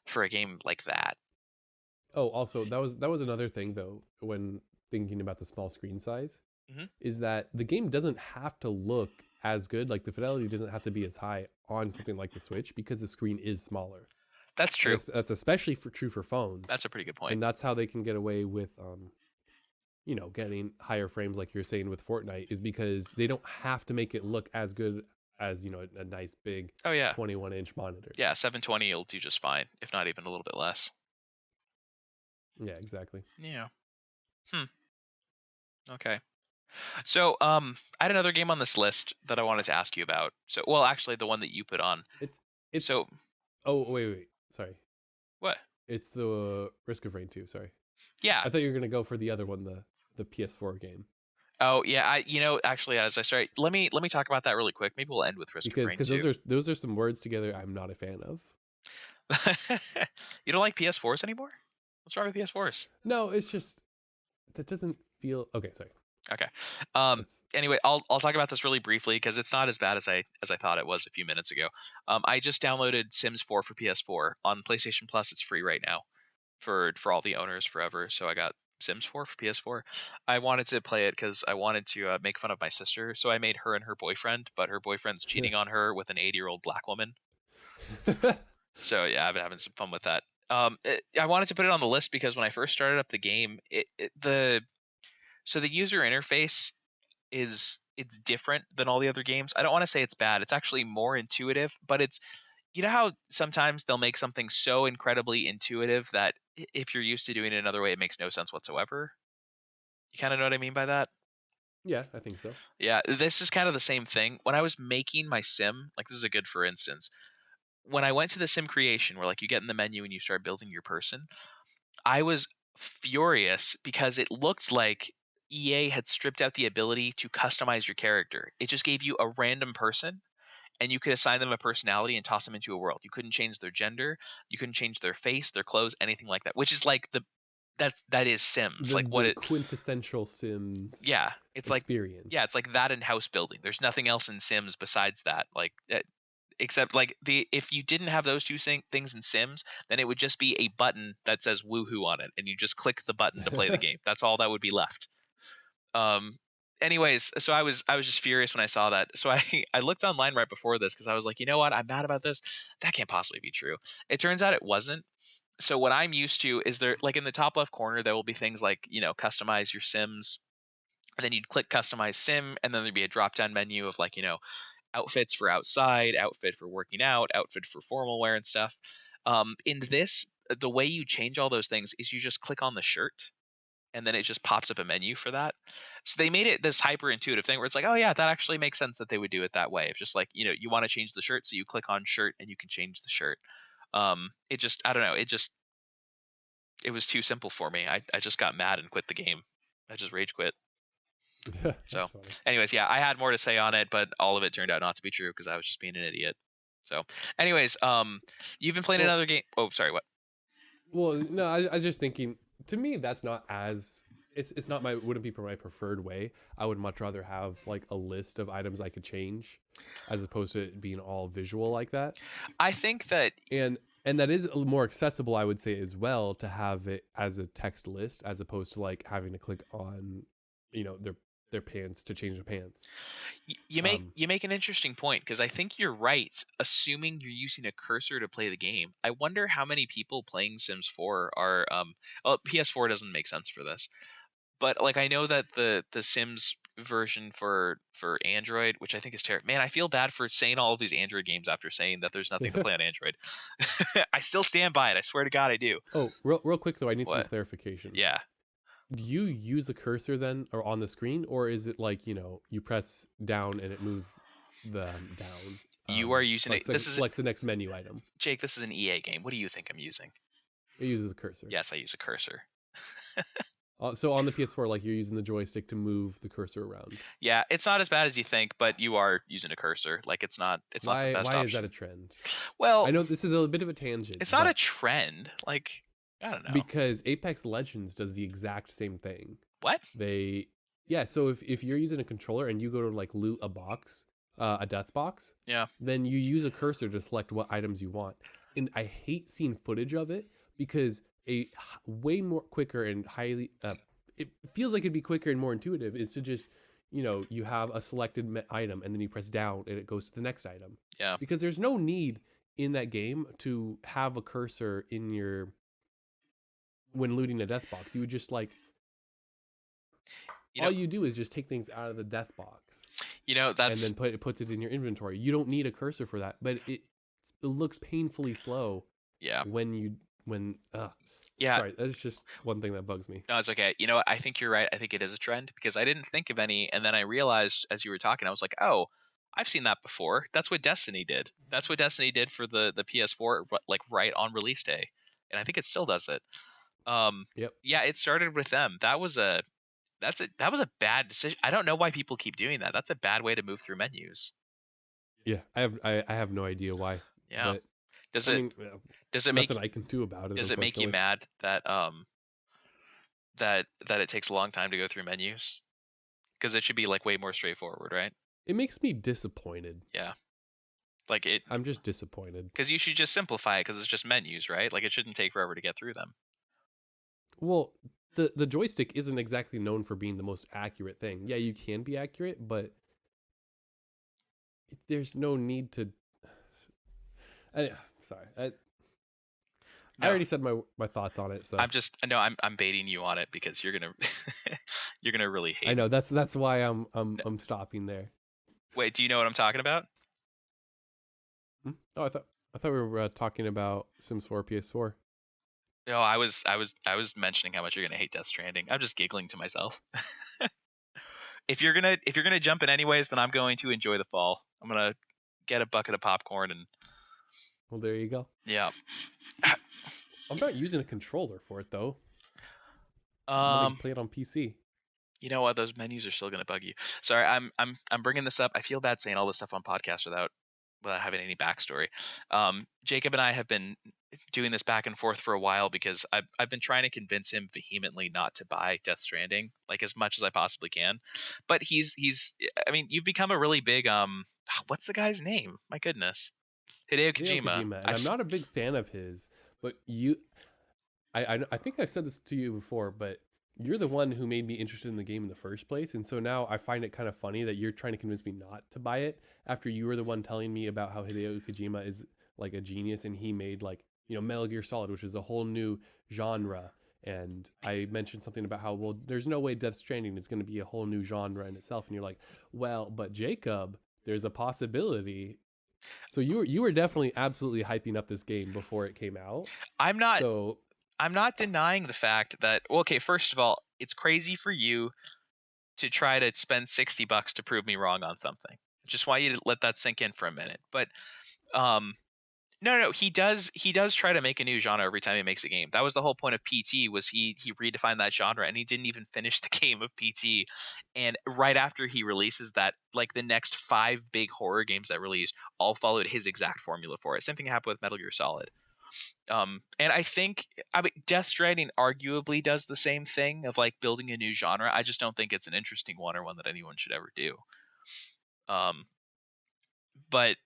[SPEAKER 1] for a game like that.
[SPEAKER 2] Oh, also that was another thing though when thinking about the small screen size
[SPEAKER 1] Hmm.
[SPEAKER 2] is that the game doesn't have to look as good. Like the fidelity doesn't have to be as high on something like the Switch because the screen is smaller,
[SPEAKER 1] That's
[SPEAKER 2] and
[SPEAKER 1] true.
[SPEAKER 2] that's especially true for phones.
[SPEAKER 1] That's a pretty good point.
[SPEAKER 2] And that's how they can get away with getting higher frames like you're saying with Fortnite, is because they don't have to make it look as good as a nice big
[SPEAKER 1] Oh yeah,
[SPEAKER 2] 21-inch monitor.
[SPEAKER 1] yeah. 720 will do just fine, if not even a little bit less.
[SPEAKER 2] Yeah, exactly.
[SPEAKER 1] Yeah. Hmm. Okay. So, I had another game on this list that I wanted to ask you about. So, well, actually, the one that you put on.
[SPEAKER 2] It's
[SPEAKER 1] So,
[SPEAKER 2] oh wait, sorry.
[SPEAKER 1] what?
[SPEAKER 2] It's the Risk of Rain 2, sorry.
[SPEAKER 1] Yeah.
[SPEAKER 2] I thought you were gonna go for the other one, the PS4 game.
[SPEAKER 1] Oh, yeah. Actually, as I start, let me talk about that really quick. Maybe we'll end with Risk of
[SPEAKER 2] Because
[SPEAKER 1] Rain
[SPEAKER 2] because those
[SPEAKER 1] 2.
[SPEAKER 2] are those are some words together I'm not a fan of.
[SPEAKER 1] You don't like PS4s anymore? What's wrong with PS4s?
[SPEAKER 2] No, it's just that doesn't feel okay, sorry.
[SPEAKER 1] Okay.
[SPEAKER 2] That's
[SPEAKER 1] Anyway, I'll talk about this really briefly because it's not as bad as I thought it was a few minutes ago. I just downloaded Sims 4 for PS4 on PlayStation Plus. It's free right now for all the owners forever. So I got Sims 4 for PS4. I wanted to play it because I wanted to make fun of my sister. So I made her and her boyfriend, but her boyfriend's cheating on her with an 80-year-old black woman. So yeah, I've been having some fun with that. I wanted to put it on the list because when I first started up the game, the user interface it's different than all the other games. I don't want to say it's bad. It's actually more intuitive, but it's how sometimes they'll make something so incredibly intuitive that if you're used to doing it another way, it makes no sense whatsoever. You kind of know what I mean by that?
[SPEAKER 2] yeah, I think so.
[SPEAKER 1] Yeah, this is kind of the same thing. When I was making my sim, like this is a good for instance. When I went to the sim creation where like you get in the menu and you start building your person, I was furious because it looked like EA had stripped out the ability to customize your character. It just gave you a random person and you could assign them a personality and toss them into a world. You couldn't change their gender, you couldn't change their face, their clothes, anything like that. Which is like that is Sims. Like what
[SPEAKER 2] The
[SPEAKER 1] it
[SPEAKER 2] quintessential Sims
[SPEAKER 1] yeah, it's like yeah,
[SPEAKER 2] experience.
[SPEAKER 1] it's like that in house building. There's nothing else in Sims besides that. Like except like the if you didn't have those two things in Sims, then it would just be a button that says woohoo on it and you just click the button to play the game. That's all that would be left. Um anyways, so I was just furious when I saw that. So I looked online right before this because I was like, you know what, I'm mad about this. That can't possibly be true. It turns out it wasn't. So what I'm used to is there like in the top left corner there will be things like, customize your Sims. And then you'd click customize sim, and then there'd be a drop down menu of like, outfits for outside, outfit for working out, outfit for formal wear and stuff. In this, the way you change all those things is you just click on the shirt and then it just pops up a menu for that. So they made it this hyper intuitive thing where it's like, oh yeah, that actually makes sense that they would do it that way. It's just like, you want to change the shirt, so you click on shirt and you can change the shirt. It just, I don't know, it was too simple for me. I just got mad and quit the game. I just rage quit. So,
[SPEAKER 2] That's funny.
[SPEAKER 1] anyways, yeah, I had more to say on it, but all of it turned out not to be true because I was just being an idiot. So, anyways, you've been playing
[SPEAKER 2] Well,
[SPEAKER 1] another game. Oh, sorry, what?
[SPEAKER 2] no, I was just thinking. To me, that's not as it's not my wouldn't be my preferred way. I would much rather have like a list of items I could change, as opposed to it being all visual like that.
[SPEAKER 1] I think that
[SPEAKER 2] And that is more accessible, I would say, as well, to have it as a text list as opposed to like having to click on, their pants to change their pants.
[SPEAKER 1] you make
[SPEAKER 2] Um,
[SPEAKER 1] you make an interesting point because I think you're right. Assuming you're using a cursor to play the game, I wonder how many people playing Sims 4 are. Well, PS4 doesn't make sense for this, but like I know that the Sims version for Android, which I think is terrible. Man, I feel bad for saying all of these Android games after saying that there's nothing to play on Android. I still stand by it. I swear to God, I do.
[SPEAKER 2] oh, real quick though, I need some
[SPEAKER 1] What?
[SPEAKER 2] clarification.
[SPEAKER 1] Yeah.
[SPEAKER 2] Do you use a cursor then, or on the screen, or is it like you press down and it moves them down?
[SPEAKER 1] You are using it. This is
[SPEAKER 2] Selects the next menu item.
[SPEAKER 1] Jake. This is an EA game. What do you think I'm using?
[SPEAKER 2] It uses a cursor.
[SPEAKER 1] Yes, I use a cursor.
[SPEAKER 2] So on the PS4, like you're using the joystick to move the cursor around.
[SPEAKER 1] Yeah, it's not as bad as you think, but you are using a cursor. Like it's not the best
[SPEAKER 2] Why is that
[SPEAKER 1] option.
[SPEAKER 2] a trend? I
[SPEAKER 1] Well,
[SPEAKER 2] know this is a bit of a tangent,
[SPEAKER 1] it's not a
[SPEAKER 2] but
[SPEAKER 1] trend. Like I don't know.
[SPEAKER 2] because Apex Legends does the exact same thing.
[SPEAKER 1] What?
[SPEAKER 2] They Yeah, so if you're using a controller and you go to like loot a box, a death box,
[SPEAKER 1] Yeah.
[SPEAKER 2] then you use a cursor to select what items you want. And I hate seeing footage of it because way more quicker and highly it feels like it'd be quicker and more intuitive is to just you have a selected item and then you press down and it goes to the next item.
[SPEAKER 1] Yeah.
[SPEAKER 2] Because there's no need in that game to have a cursor in your when looting a death box. You would just like
[SPEAKER 1] You know,
[SPEAKER 2] all you do is just take things out of the death box and
[SPEAKER 1] that's
[SPEAKER 2] then puts it in your inventory. You don't need a cursor for that, but it looks painfully slow
[SPEAKER 1] yeah.
[SPEAKER 2] when
[SPEAKER 1] Yeah,
[SPEAKER 2] sorry, that's just one thing that bugs me.
[SPEAKER 1] no, it's okay. You know what? I think you're right. I think it is a trend because I didn't think of any, and then I realized as you were talking, I was like, oh, I've seen that before. That's what Destiny did. That's what Destiny did for the PS4, like right on release day, and I think it still does it. Um,
[SPEAKER 2] Yep.
[SPEAKER 1] yeah, it started with them. That was a bad decision. I don't know why people keep doing that. That's a bad way to move through menus.
[SPEAKER 2] Yeah, I have no idea why,
[SPEAKER 1] Yeah.
[SPEAKER 2] but
[SPEAKER 1] Does
[SPEAKER 2] I
[SPEAKER 1] it
[SPEAKER 2] mean,
[SPEAKER 1] does it make
[SPEAKER 2] nothing I can do about it,
[SPEAKER 1] does it make you
[SPEAKER 2] unfortunately.
[SPEAKER 1] mad that that it takes a long time to go through menus? Because it should be like way more straightforward, right?
[SPEAKER 2] It makes me disappointed.
[SPEAKER 1] Yeah. Like it
[SPEAKER 2] I'm just disappointed.
[SPEAKER 1] because you should just simplify it because it's just menus, right? Like it shouldn't take forever to get through them.
[SPEAKER 2] Well, the joystick isn't exactly known for being the most accurate thing. Yeah, you can be accurate, but there's no need to. Sorry, I
[SPEAKER 1] No,
[SPEAKER 2] already said my thoughts on it, so
[SPEAKER 1] I'm just no, I'm baiting you on it because you're gonna you're gonna really
[SPEAKER 2] I
[SPEAKER 1] hate it.
[SPEAKER 2] know that's why
[SPEAKER 1] No,
[SPEAKER 2] I'm stopping there.
[SPEAKER 1] wait, do you know what I'm talking about?
[SPEAKER 2] Hmm? Oh, I thought we were talking about Sims 4 PS4.
[SPEAKER 1] No, I was mentioning how much you're gonna hate Death Stranding. I'm just giggling to myself. If you're gonna jump in anyways, then I'm going to enjoy the fall. I'm gonna get a bucket of popcorn and
[SPEAKER 2] Well, there you go.
[SPEAKER 1] yeah.
[SPEAKER 2] I'm not using a controller for it though. I'm gonna
[SPEAKER 1] Um,
[SPEAKER 2] play it on PC.
[SPEAKER 1] you know what? Those menus are still gonna bug you. Sorry, I'm bringing this up. I feel bad saying all this stuff on podcast without having any backstory. Jacob and I have been doing this back and forth for a while because I've been trying to convince him vehemently not to buy Death Stranding like as much as I possibly can. But he's I mean, you've become a really big what's the guy's name? My goodness. Hideo
[SPEAKER 2] Hideo
[SPEAKER 1] Kojima.
[SPEAKER 2] Kojima, and I'm not a big fan of his, but I think I said this to you before, but you're the one who made me interested in the game in the first place, and so now I find it kind of funny that you're trying to convince me not to buy it after you were the one telling me about how Hideo Kojima is like a genius and he made like Metal Gear Solid, which is a whole new genre. And I mentioned something about how, well, there's no way Death Stranding is going to be a whole new genre in itself, and you're like, well, but Jacob, there's a possibility. So you were definitely absolutely hyping up this game before it came out.
[SPEAKER 1] I'm not
[SPEAKER 2] So
[SPEAKER 1] I'm not denying the fact that well, okay, first of all, it's crazy for you to try to spend $60 to prove me wrong on something. Just want you to let that sink in for a minute. But um no, he does try to make a new genre every time he makes a game. That was the whole point of PT was he redefined that genre and he didn't even finish the game of PT. And right after he releases that, like the next 5 big horror games that released all followed his exact formula for it. Same thing happened with Metal Gear Solid. And I mean Death Stranding arguably does the same thing of like building a new genre. I just don't think it's an interesting one or one that anyone should ever do. Um, but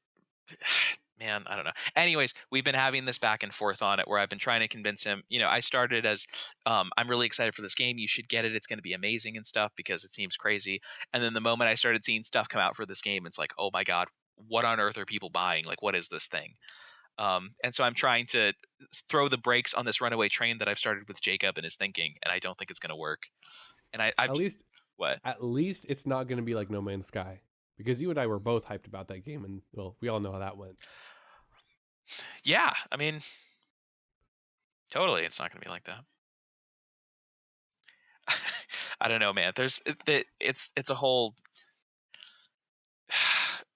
[SPEAKER 1] man, I don't know. Anyways, we've been having this back and forth on it where I've been trying to convince him. I started as I'm really excited for this game. You should get it. It's going to be amazing and stuff because it seems crazy. And then the moment I started seeing stuff come out for this game, it's like, oh my god, what on earth are people buying? Like, what is this thing? And so I'm trying to throw the brakes on this runaway train that I've started with Jacob and his thinking, and I don't think it's going to work. And I've
[SPEAKER 2] at least
[SPEAKER 1] what?
[SPEAKER 2] at least it's not going to be like No Man's Sky, because you and I were both hyped about that game, and well, we all know how that went.
[SPEAKER 1] Yeah, I mean, totally, it's not going to be like that. I don't know, man. It's a whole.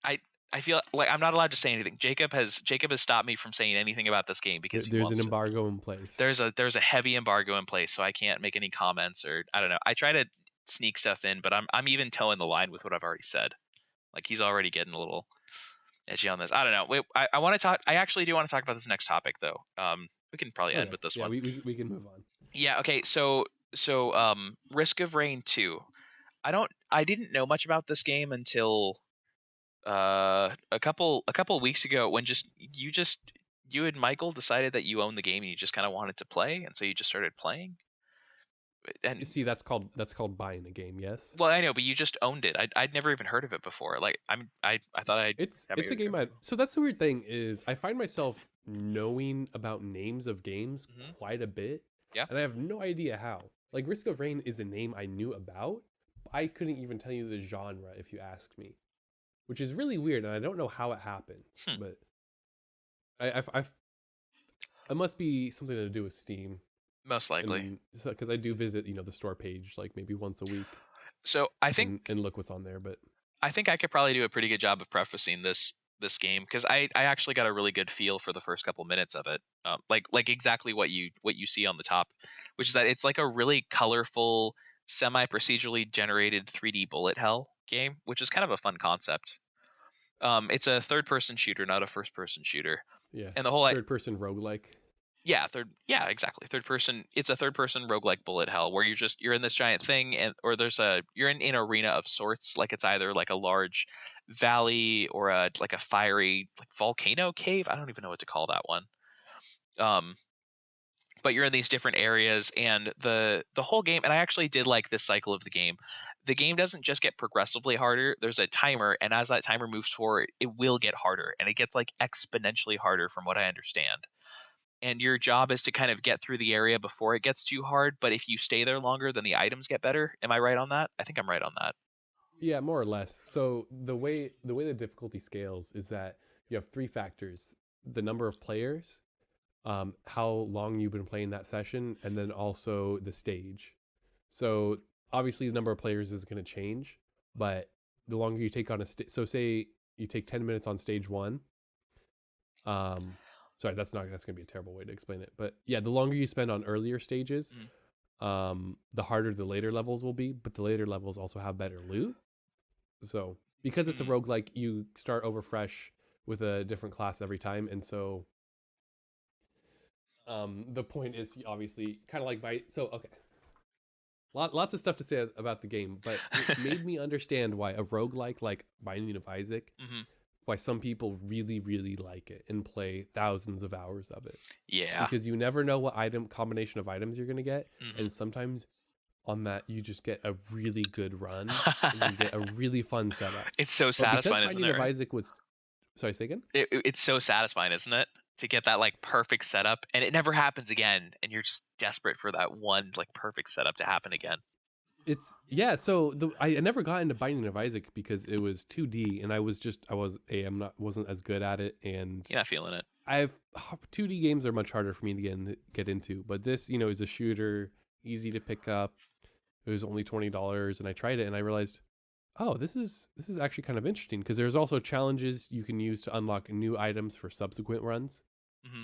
[SPEAKER 1] I I feel like I'm not allowed to say anything. Jacob has stopped me from saying anything about this game because he
[SPEAKER 2] There's
[SPEAKER 1] wants
[SPEAKER 2] an
[SPEAKER 1] to.
[SPEAKER 2] embargo in place.
[SPEAKER 1] There's a heavy embargo in place, so I can't make any comments or I don't know. I try to sneak stuff in, but I'm even towing the line with what I've already said. Like he's already getting a little edgy on this. I don't know. Wait, I want to talk. I actually do want to talk about this next topic though. We can probably end
[SPEAKER 2] Okay,
[SPEAKER 1] with this
[SPEAKER 2] yeah,
[SPEAKER 1] one.
[SPEAKER 2] we can move on.
[SPEAKER 1] Yeah. Okay. Risk of Rain 2. I didn't know much about this game until a couple weeks ago when just you and Michael decided that you own the game and you just kind of wanted to play and so you just started playing. And
[SPEAKER 2] See, that's called buying a game. Yes,
[SPEAKER 1] well, I know, but you just owned it. I'd never even heard of it before. Like I thought I that
[SPEAKER 2] it's
[SPEAKER 1] maybe
[SPEAKER 2] a game. So that's the weird thing is I find myself knowing about names of games
[SPEAKER 1] hmm
[SPEAKER 2] quite a bit,
[SPEAKER 1] yeah.
[SPEAKER 2] and I have no idea how. Like Risk of Rain is a name I knew about. I couldn't even tell you the genre if you asked me, which is really weird, and I don't know how it happens.
[SPEAKER 1] Hmm.
[SPEAKER 2] But I it must be something to do with Steam,
[SPEAKER 1] Most likely.
[SPEAKER 2] and because I do visit the store page like maybe once a week
[SPEAKER 1] So
[SPEAKER 2] and look what's on there. But
[SPEAKER 1] I think I could probably do a pretty good job of prefacing this game because I actually got a really good feel for the first couple minutes of it. Like exactly what you see on the top, which is that it's like a really colorful, semi procedurally generated 3D bullet hell game, which is kind of a fun concept. It's a third person shooter, not a first person shooter,
[SPEAKER 2] yeah,
[SPEAKER 1] and the whole
[SPEAKER 2] third person roguelike.
[SPEAKER 1] yeah, exactly, third person. It's a third person roguelike bullet hell where you're in this giant thing, and or you're in an arena of sorts, like it's either like a large valley or a like a fiery like volcano cave. I don't even know what to call that one. um but you're in these different areas, and the whole game, and I actually did like this cycle of the game doesn't just get progressively harder. There's a timer, and as that timer moves forward, it will get harder, and it gets like exponentially harder from what I understand. And your job is to kind of get through the area before it gets too hard, but if you stay there longer, then the items get better. Am I right on that? I think I'm right on that.
[SPEAKER 2] Yeah, more or less. So the way the difficulty scales is that you have three factors: the number of players, how long you've been playing that session, and then also the stage. So obviously the number of players is going to change, but the longer you take on a so say you take 10 minutes on stage one. Um, sorry, that's going to be a terrible way to explain it, but yeah, the longer you spend on earlier stages,
[SPEAKER 1] Mm,
[SPEAKER 2] the harder the later levels will be. But the later levels also have better loot. So because it's a
[SPEAKER 1] mm.
[SPEAKER 2] roguelike, you start over fresh with a different class every time. And so the point is obviously kind of like so okay. Lots of stuff to say about the game, but it made me understand why a roguelike like Binding of Isaac,
[SPEAKER 1] hmm
[SPEAKER 2] why some people really, really like it and play thousands of hours of it.
[SPEAKER 1] Yeah.
[SPEAKER 2] Because you never know what item combination of items you're gonna get.
[SPEAKER 1] hmm
[SPEAKER 2] And sometimes on that you just get a really good run and you get a really fun setup.
[SPEAKER 1] It's so
[SPEAKER 2] But because
[SPEAKER 1] satisfying, isn't
[SPEAKER 2] Binding
[SPEAKER 1] it?
[SPEAKER 2] of
[SPEAKER 1] Right?
[SPEAKER 2] Isaac was sorry, say again?
[SPEAKER 1] It's so satisfying, isn't it? To get that like perfect setup, and it never happens again, and you're just desperate for that one like perfect setup to happen again.
[SPEAKER 2] It's yeah. So I never got into Binding of Isaac because it was 2D, and I was I'm not wasn't as good at it, and
[SPEAKER 1] You're not feeling it.
[SPEAKER 2] I've 2D games are much harder for me to get into. But this is a shooter, easy to pick up. It was only $20, and I tried it, and I realized, oh, this is actually kind of interesting because there's also challenges you can use to unlock new items for subsequent runs,
[SPEAKER 1] hmm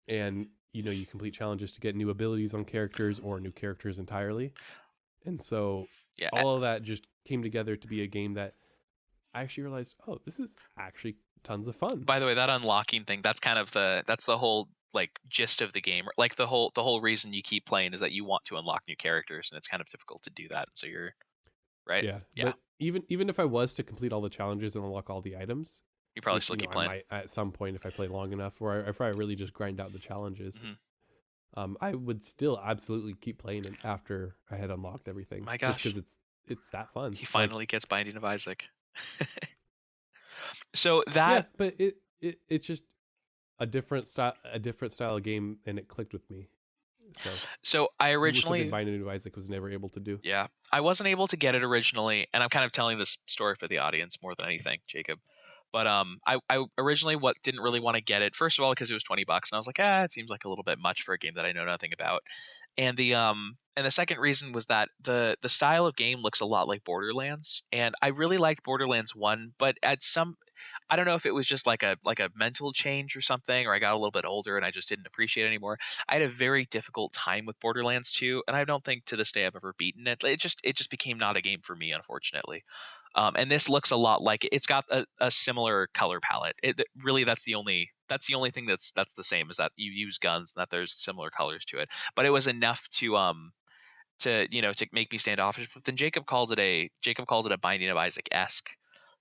[SPEAKER 2] and you complete challenges to get new abilities on characters or new characters entirely. And so
[SPEAKER 1] Yeah.
[SPEAKER 2] all of that just came together to be a game that I actually realized, oh, this is actually tons of fun.
[SPEAKER 1] By the way, that unlocking thing, that's kind of that's the whole like gist of the game. Like the whole reason you keep playing is that you want to unlock new characters, and it's kind of difficult to do that. So you're right.
[SPEAKER 2] Yeah,
[SPEAKER 1] Yeah,
[SPEAKER 2] but even if I was to complete all the challenges and unlock all the items,
[SPEAKER 1] you probably
[SPEAKER 2] which
[SPEAKER 1] still keep
[SPEAKER 2] I
[SPEAKER 1] playing.
[SPEAKER 2] might at some point if I play long enough, or if I really just grind out the challenges,
[SPEAKER 1] hmm
[SPEAKER 2] I would still absolutely keep playing it after I had unlocked everything,
[SPEAKER 1] My
[SPEAKER 2] just
[SPEAKER 1] gosh,
[SPEAKER 2] because it's that fun.
[SPEAKER 1] he
[SPEAKER 2] Like,
[SPEAKER 1] finally gets Binding of Isaac. So that
[SPEAKER 2] yeah, but it's just a different style of game, and it clicked with me. So
[SPEAKER 1] so I
[SPEAKER 2] it was something
[SPEAKER 1] originally
[SPEAKER 2] Binding of Isaac was never able to do.
[SPEAKER 1] yeah, I wasn't able to get it originally, and I'm kind of telling this story for the audience more than anything, Jacob. But I originally what didn't really want to get it. First of all, because it was $20, and I was like, it seems like a little bit much for a game that I know nothing about. And the second reason was that the style of game looks a lot like Borderlands, and I really liked Borderlands 1, but at some I don't know if it was just like a mental change or something, or I got a little bit older and I just didn't appreciate it anymore. I had a very difficult time with Borderlands 2, and I don't think to this day I've ever beaten it. It just became not a game for me, unfortunately. And this looks a lot like it. It's got a similar color palette. Really, that's the only thing that's the same is that you use guns and that there's similar colors to it. But it was enough to to make me standoffish. But then Jacob called it a Binding of Isaac esque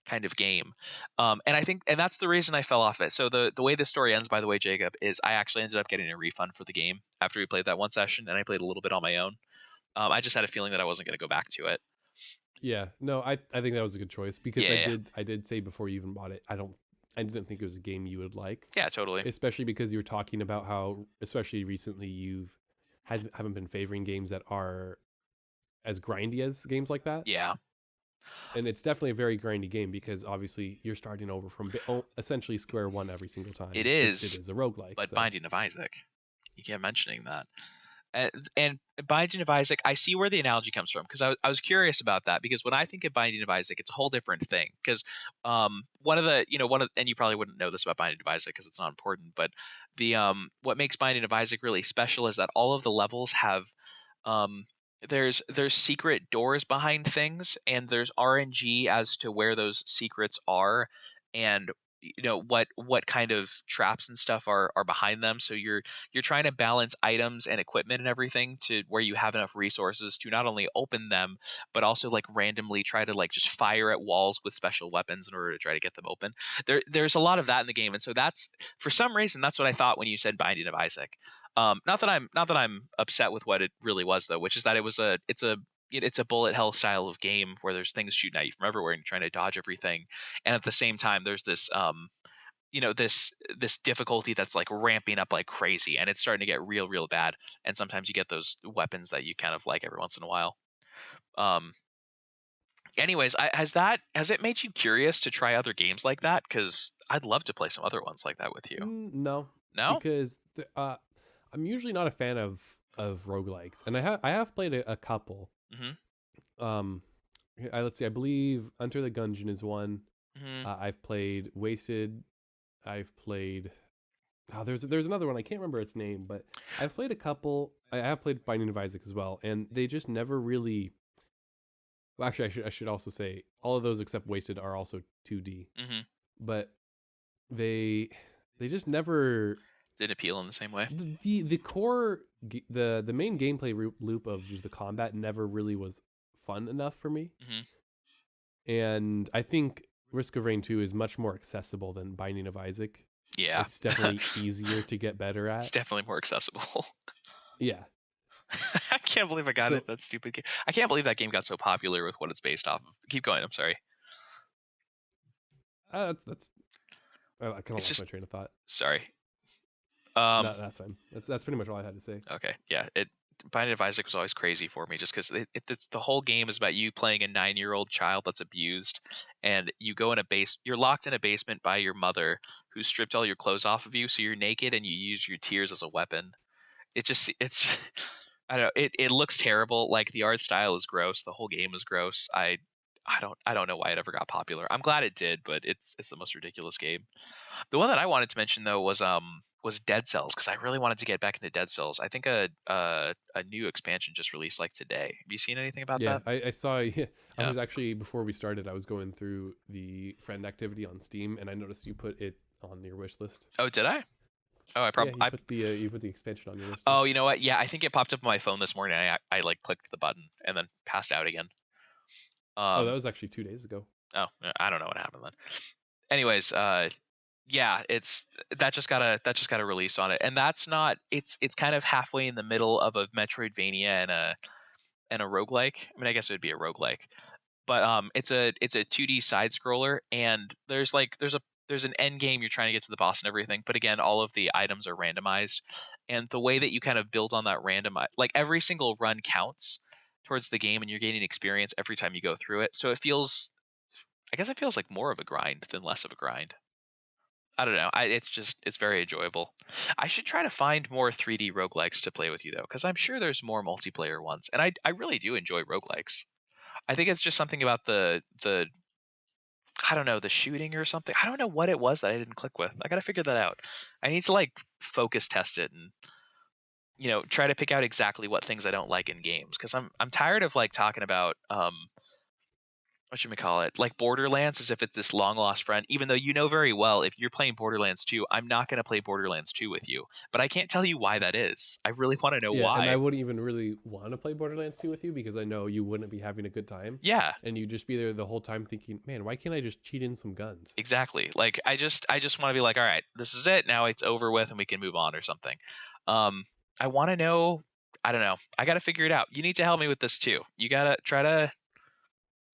[SPEAKER 1] kind of game, and I think and that's the reason I fell off it. So the way this story ends, by the way, Jacob, is I actually ended up getting a refund for the game after we played that one session, and I played a little bit on my own. I just had a feeling that I wasn't going to go back to it.
[SPEAKER 2] Yeah, no, I think that was a good choice because
[SPEAKER 1] Yeah, yeah,
[SPEAKER 2] I did say before you even bought it, I didn't think it was a game you would like,
[SPEAKER 1] yeah, totally.
[SPEAKER 2] especially because you were talking about how, especially recently, haven't been favoring games that are as grindy as games like that.
[SPEAKER 1] Yeah,
[SPEAKER 2] And it's definitely a very grindy game because obviously you're starting over from essentially square one every single
[SPEAKER 1] it
[SPEAKER 2] time because it
[SPEAKER 1] is.
[SPEAKER 2] is a roguelike.
[SPEAKER 1] But
[SPEAKER 2] So
[SPEAKER 1] Binding of Isaac, you kept mentioning that. And Binding of Isaac, I see where the analogy comes from because I was curious about that because when I think of Binding of Isaac, it's a whole different thing. Because one of the and you probably wouldn't know this about Binding of Isaac because it's not important, but the what makes Binding of Isaac really special is that all of the levels have um there's secret doors behind things and there's RNG as to where those secrets are and what kind of traps and stuff are behind them, so you're trying to balance items and equipment and everything to where you have enough resources to not only open them but also like randomly try to like just fire at walls with special weapons in order to try to get them open. There's a lot of that in the game, and so that's for some reason that's what I thought when you said Binding of Isaac. Not that I'm upset with what it really was though, which is that it's a bullet hell style of game where there's things shooting at you from everywhere and you're trying to dodge everything, and at the same time there's this this difficulty that's like ramping up like crazy, and it's starting to get real bad, and sometimes you get those weapons that you kind of like every once in a while. Um, anyways, has it made you curious to try other games like that? Because I'd love to play some other ones like that with you.
[SPEAKER 2] no,
[SPEAKER 1] No?
[SPEAKER 2] because I'm usually not a fan of roguelikes, and I have played a couple.
[SPEAKER 1] Mm-hmm.
[SPEAKER 2] Um, let's see, I believe Enter the Gungeon is one.
[SPEAKER 1] Mm-hmm.
[SPEAKER 2] I've played Wasted. I've played. Oh, there's another one I can't remember its name, but I've played a couple. I have played Binding of Isaac as well, and they just never really. Well, actually, I should also say all of those except Wasted are also 2D,
[SPEAKER 1] Mm-hmm.
[SPEAKER 2] but they they just never
[SPEAKER 1] Didn't appeal in the same way.
[SPEAKER 2] the core the main gameplay loop of just the combat never really was fun enough for me,
[SPEAKER 1] Mm-hmm.
[SPEAKER 2] and I think Risk of Rain 2 is much more accessible than Binding of Isaac.
[SPEAKER 1] Yeah.
[SPEAKER 2] It's definitely easier to get better
[SPEAKER 1] It's
[SPEAKER 2] at.
[SPEAKER 1] definitely more accessible.
[SPEAKER 2] Yeah.
[SPEAKER 1] I can't believe I got
[SPEAKER 2] So
[SPEAKER 1] it. That stupid game. I can't believe that game got so popular with what it's based off of. Keep going. I'm sorry.
[SPEAKER 2] that's I kind of
[SPEAKER 1] It's
[SPEAKER 2] lost
[SPEAKER 1] just
[SPEAKER 2] my train of thought.
[SPEAKER 1] sorry.
[SPEAKER 2] No,
[SPEAKER 1] Um.
[SPEAKER 2] that's fine. That's pretty much all I had to say.
[SPEAKER 1] Okay. Yeah. Binding of Isaac was always crazy for me just because it's the whole game is about you playing a 9-year-old child that's abused, and you go in a base. You're locked in a basement by your mother, who stripped all your clothes off of you, so you're naked, and you use your tears as a weapon. It's I don't know. It looks terrible. Like the art style is gross. The whole game is gross. I don't know why it ever got popular. I'm glad it did, but it's the most ridiculous game. The one that I wanted to mention though was Dead Cells because I really wanted to get back into Dead Cells. I think a new expansion just released like today. Have you seen anything about
[SPEAKER 2] Yeah,
[SPEAKER 1] that?
[SPEAKER 2] I saw. Yeah, I
[SPEAKER 1] Yeah.
[SPEAKER 2] was actually before we started, I was going through the friend activity on Steam, and I noticed you put it on your wish list.
[SPEAKER 1] Oh, did I? Oh, I
[SPEAKER 2] Yeah,
[SPEAKER 1] probably I
[SPEAKER 2] you put the expansion on your wish
[SPEAKER 1] Oh,
[SPEAKER 2] list.
[SPEAKER 1] you know what? Yeah, I think it popped up on my phone this morning. I like clicked the button and then passed out again.
[SPEAKER 2] Oh, that
[SPEAKER 1] Um,
[SPEAKER 2] was actually 2 days ago.
[SPEAKER 1] oh, I don't know what happened then. Anyways, yeah, that just got a release on it, and that's not. It's kind of halfway in the middle of a Metroidvania and a roguelike. I mean, I guess it would be a roguelike, but it's a 2D side scroller, and there's an end game. You're trying to get to the boss and everything, but again, all of the items are randomized, and the way that you kind of build on that like every single run counts towards the game, and you're gaining experience every time you go through it. So I guess it feels like more of a grind than less of a grind. I don't know. It's very enjoyable. I should try to find more 3D roguelikes to play with you though, because I'm sure there's more multiplayer ones, and I really do enjoy roguelikes. I think it's just something about the I don't know, the shooting or something. I don't know what it was that I didn't click with. I gotta figure that out. I need to like focus test it and try to pick out exactly what things I don't like in games because I'm tired of like talking about what should we call it? Like Borderlands as if it's this long lost friend, even though you know very well if you're playing Borderlands 2, I'm not going to play Borderlands 2 with you. But I can't tell you why that is. I really want to know
[SPEAKER 2] Yeah, and I
[SPEAKER 1] why.
[SPEAKER 2] wouldn't even really want to play Borderlands 2 with you because I know you wouldn't be having a good time,
[SPEAKER 1] Yeah,
[SPEAKER 2] and you'd just be there the whole time thinking, "Man, why can't I just cheat in some guns?"
[SPEAKER 1] exactly. Like I just want to be like, all right, this is it. Now it's over with and we can move on or something. Um I want to know I don't know. I got to figure it out. You need to help me with this too. You got to try to,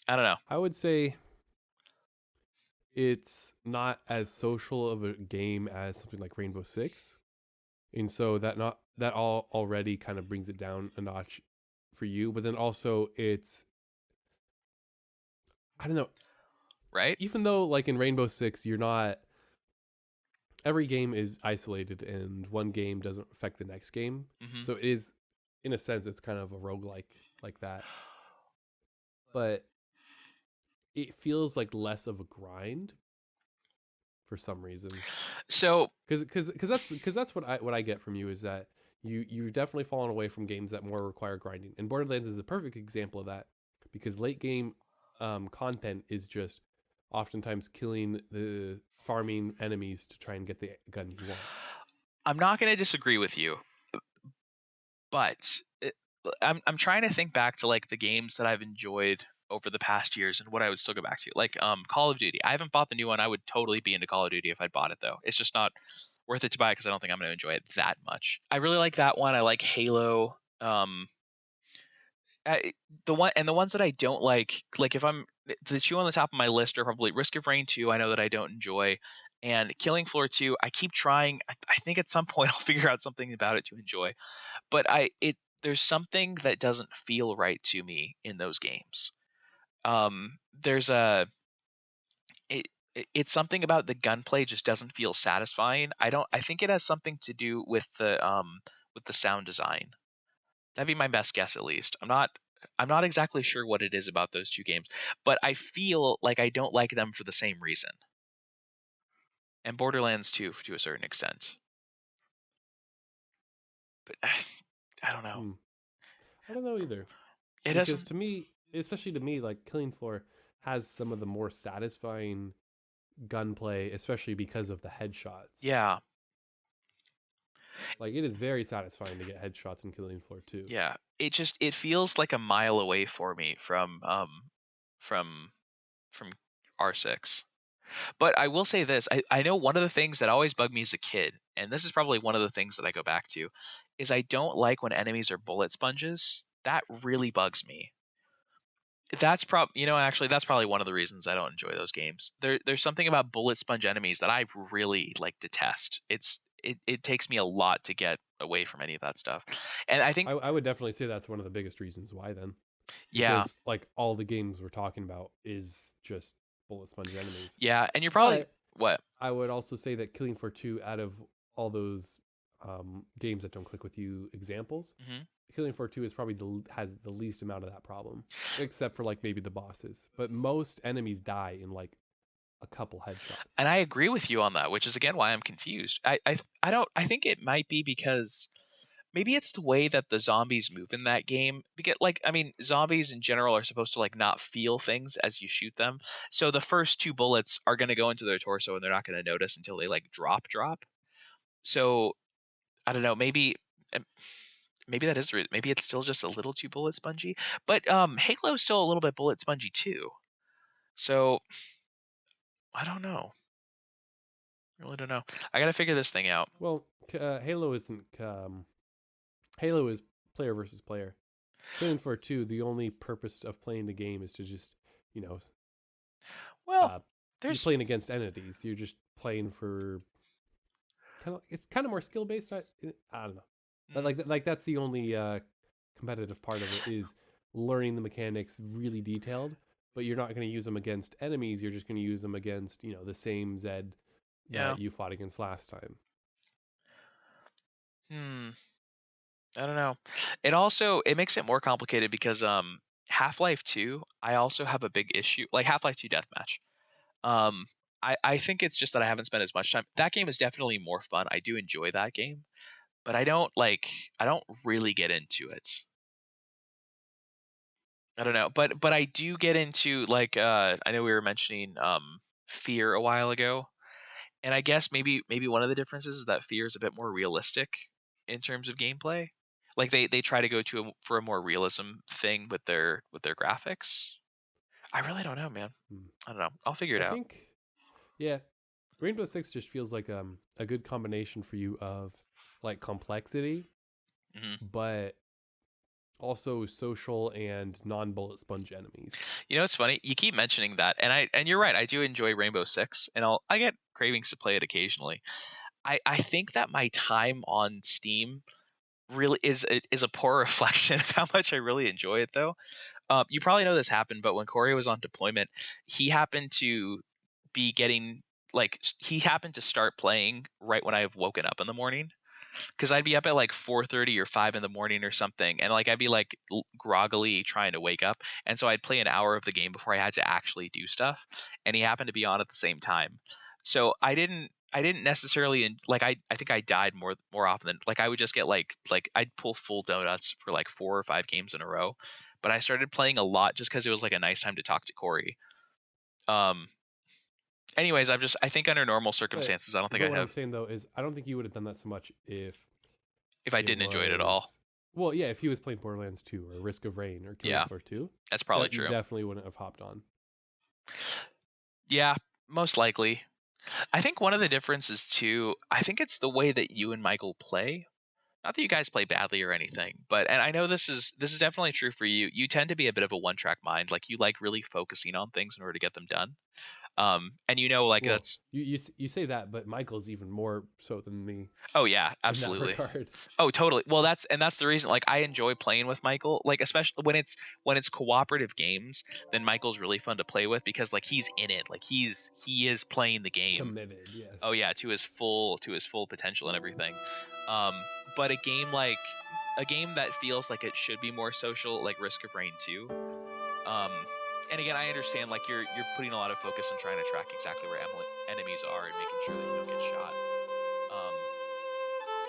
[SPEAKER 1] I don't know.
[SPEAKER 2] I would say it's not as social of a game as something like Rainbow Six, and so that all already kind of brings it down a notch for you. But then also it's, I don't know.
[SPEAKER 1] Right?
[SPEAKER 2] Even though like in Rainbow Six, you're not, every game is isolated and one game doesn't affect the next game.
[SPEAKER 1] Hmm.
[SPEAKER 2] So it is, in a sense, it's kind of a roguelike like that. But it feels like less of a grind for some reason.
[SPEAKER 1] So,
[SPEAKER 2] Because that's what I get from you is that you've definitely fallen away from games that more require grinding. And Borderlands is a perfect example of that because late game content is just oftentimes killing the farming enemies to try and get the gun you want.
[SPEAKER 1] I'm not going to disagree with you, but I'm trying to think back to like the games that I've enjoyed over the past years and what I would still go back to. Like Call of Duty. I haven't bought the new one. I would totally be into Call of Duty if I'd bought it though. It's just not worth it to buy because I don't think I'm going to enjoy it that much. I really like that one. I like Halo. I, the ones that I don't like if I'm the two on the top of my list are probably Risk of Rain 2. I know that I don't enjoy, and Killing Floor 2. I keep trying. I think at some point I'll figure out something about it to enjoy, but there's something that doesn't feel right to me in those games. There's a it, it's something about the gunplay just doesn't feel satisfying. I think it has something to do with the sound design. That'd be my best guess at least. I'm not exactly sure what it is about those two games, but I feel like I don't like them for the same reason. And Borderlands 2 to a certain extent. But I don't know.
[SPEAKER 2] Hmm. I don't know either
[SPEAKER 1] It
[SPEAKER 2] because
[SPEAKER 1] doesn't.
[SPEAKER 2] to me, especially to me, like Killing Floor has some of the more satisfying gunplay, especially because of the headshots.
[SPEAKER 1] Yeah.
[SPEAKER 2] Like it is very satisfying to get headshots in Killing Floor 2.
[SPEAKER 1] Yeah. It feels like a mile away for me from from R6. But I will say this, I know one of the things that always bugged me as a kid, and this is probably one of the things that I go back to, is I don't like when enemies are bullet sponges. That really bugs me. Actually that's probably one of the reasons I don't enjoy those games. There's something about bullet sponge enemies that I really like detest. It takes me a lot to get away from any of that stuff. And I think
[SPEAKER 2] I would definitely say that's one of the biggest reasons why then,
[SPEAKER 1] yeah,
[SPEAKER 2] because like all the games we're talking about is just bullet sponge enemies.
[SPEAKER 1] yeah, and you're probably
[SPEAKER 2] But
[SPEAKER 1] what?
[SPEAKER 2] I would also say that Killing Floor 2, out of all those games that don't click with you examples,
[SPEAKER 1] Hmm.
[SPEAKER 2] Killing Floor 2 is probably has the least amount of that problem, except for like maybe the bosses. But most enemies die in like a couple
[SPEAKER 1] And
[SPEAKER 2] headshots.
[SPEAKER 1] I agree with you on that, which is again why I'm confused. I don't I think it might be because maybe it's the way that the zombies move in that game. Because like I mean, zombies in general are supposed to like not feel things as you shoot them. So the first two bullets are going to go into their torso and they're not going to notice until they like drop. So I don't know, um, maybe that is the reason. Maybe it's still just a little too bullet spongy. But Halo's still a little bit bullet spongy too. So I don't know. I really don't know. I got to figure this thing out.
[SPEAKER 2] Well, Halo isn't. Halo is player versus player. Killing Floor 2, the only purpose of playing the game is to just, you know,
[SPEAKER 1] Well,
[SPEAKER 2] uh, you're
[SPEAKER 1] there's
[SPEAKER 2] playing against entities. You're just playing for it's kind of more skill based. I don't know, but
[SPEAKER 1] mm,
[SPEAKER 2] like that's the only competitive part of it is learning the mechanics really detailed. But you're not going to use them against enemies. You're just going to use them against the same Zed
[SPEAKER 1] yeah.
[SPEAKER 2] that you fought against last time.
[SPEAKER 1] Hmm. I don't know. It makes it more complicated because Half-Life 2, I also have a big issue. Like Half-Life 2 Deathmatch. Um I think it's just that I haven't spent as much time. That game is definitely more fun. I do enjoy that game, but I don't really get into it. I don't know. But I do get into like I know we were mentioning Fear a while ago. And I guess maybe one of the differences is that Fear is a bit more realistic in terms of gameplay. Like they try to go for a more realism thing with their graphics. I really don't know, man.
[SPEAKER 2] Hmm.
[SPEAKER 1] I don't know. I'll figure it
[SPEAKER 2] I
[SPEAKER 1] out.
[SPEAKER 2] think, yeah, Rainbow Six just feels like a good combination for you of like complexity,
[SPEAKER 1] Hmm.
[SPEAKER 2] but Also, social and non-bullet sponge enemies.
[SPEAKER 1] You know, it's funny. You keep mentioning that, and you're right. I do enjoy Rainbow Six, and I get cravings to play it occasionally. I think that my time on Steam really is a poor reflection of how much I really enjoy it, though. You probably know this happened, but when Corey was on deployment, he happened to be getting he happened to start playing right when I've woken up in the morning, because I'd be up at like 4:30 or 5 in the morning or something, and like I'd be like groggily trying to wake up, and so I'd play an hour of the game before I had to actually do stuff, and he happened to be on at the same time. So I didn't necessarily I think I died more often than like I would just get like I'd pull full donuts for like 4 or 5 games in a row, but I started playing a lot just because it was like a nice time to talk to Corey. Um, anyways, I think under normal
[SPEAKER 2] But
[SPEAKER 1] circumstances I don't think
[SPEAKER 2] but
[SPEAKER 1] I'd
[SPEAKER 2] what I'm
[SPEAKER 1] have
[SPEAKER 2] saying though is I don't think you would have done that so much
[SPEAKER 1] if I
[SPEAKER 2] it
[SPEAKER 1] didn't enjoy it at all.
[SPEAKER 2] was well, yeah, if he was playing Borderlands 2 or Risk of Rain or Killing
[SPEAKER 1] Yeah,
[SPEAKER 2] Floor 2,
[SPEAKER 1] that's probably
[SPEAKER 2] that you
[SPEAKER 1] true.
[SPEAKER 2] definitely wouldn't have hopped on.
[SPEAKER 1] Yeah, most likely. I think one of the differences too, I think it's the way that you and Michael play. Not that you guys play badly or anything, but and I know this is definitely true for you. You tend to be a bit of a one-track mind. Like you like really focusing on things in order to get them done. And you know like
[SPEAKER 2] Well,
[SPEAKER 1] that's
[SPEAKER 2] you say that, but Michael's even more so than me
[SPEAKER 1] oh yeah,
[SPEAKER 2] in that
[SPEAKER 1] absolutely.
[SPEAKER 2] regard.
[SPEAKER 1] Oh, totally. Well, that's the reason. Like, I enjoy playing with Michael. Like, especially when it's cooperative games, then Michael's really fun to play with because like he's in it. Like he is playing the game.
[SPEAKER 2] Committed,
[SPEAKER 1] Oh
[SPEAKER 2] yes.
[SPEAKER 1] yeah, to his full potential and everything. But a game that feels like it should be more social, like Risk of Rain 2. Um, and again, I understand like you're putting a lot of focus on trying to track exactly where enemies are and making sure that you don't get shot.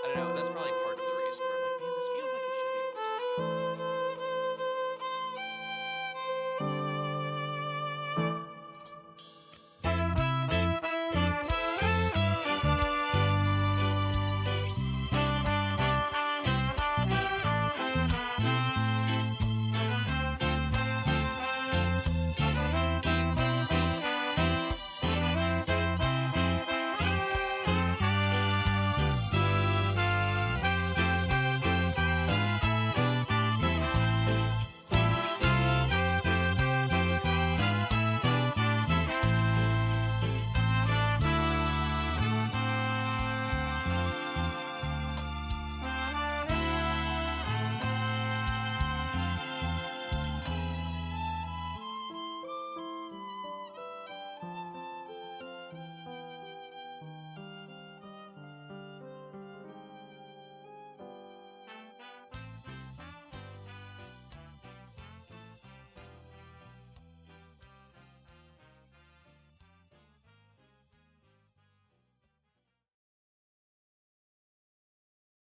[SPEAKER 1] I don't know. That's probably part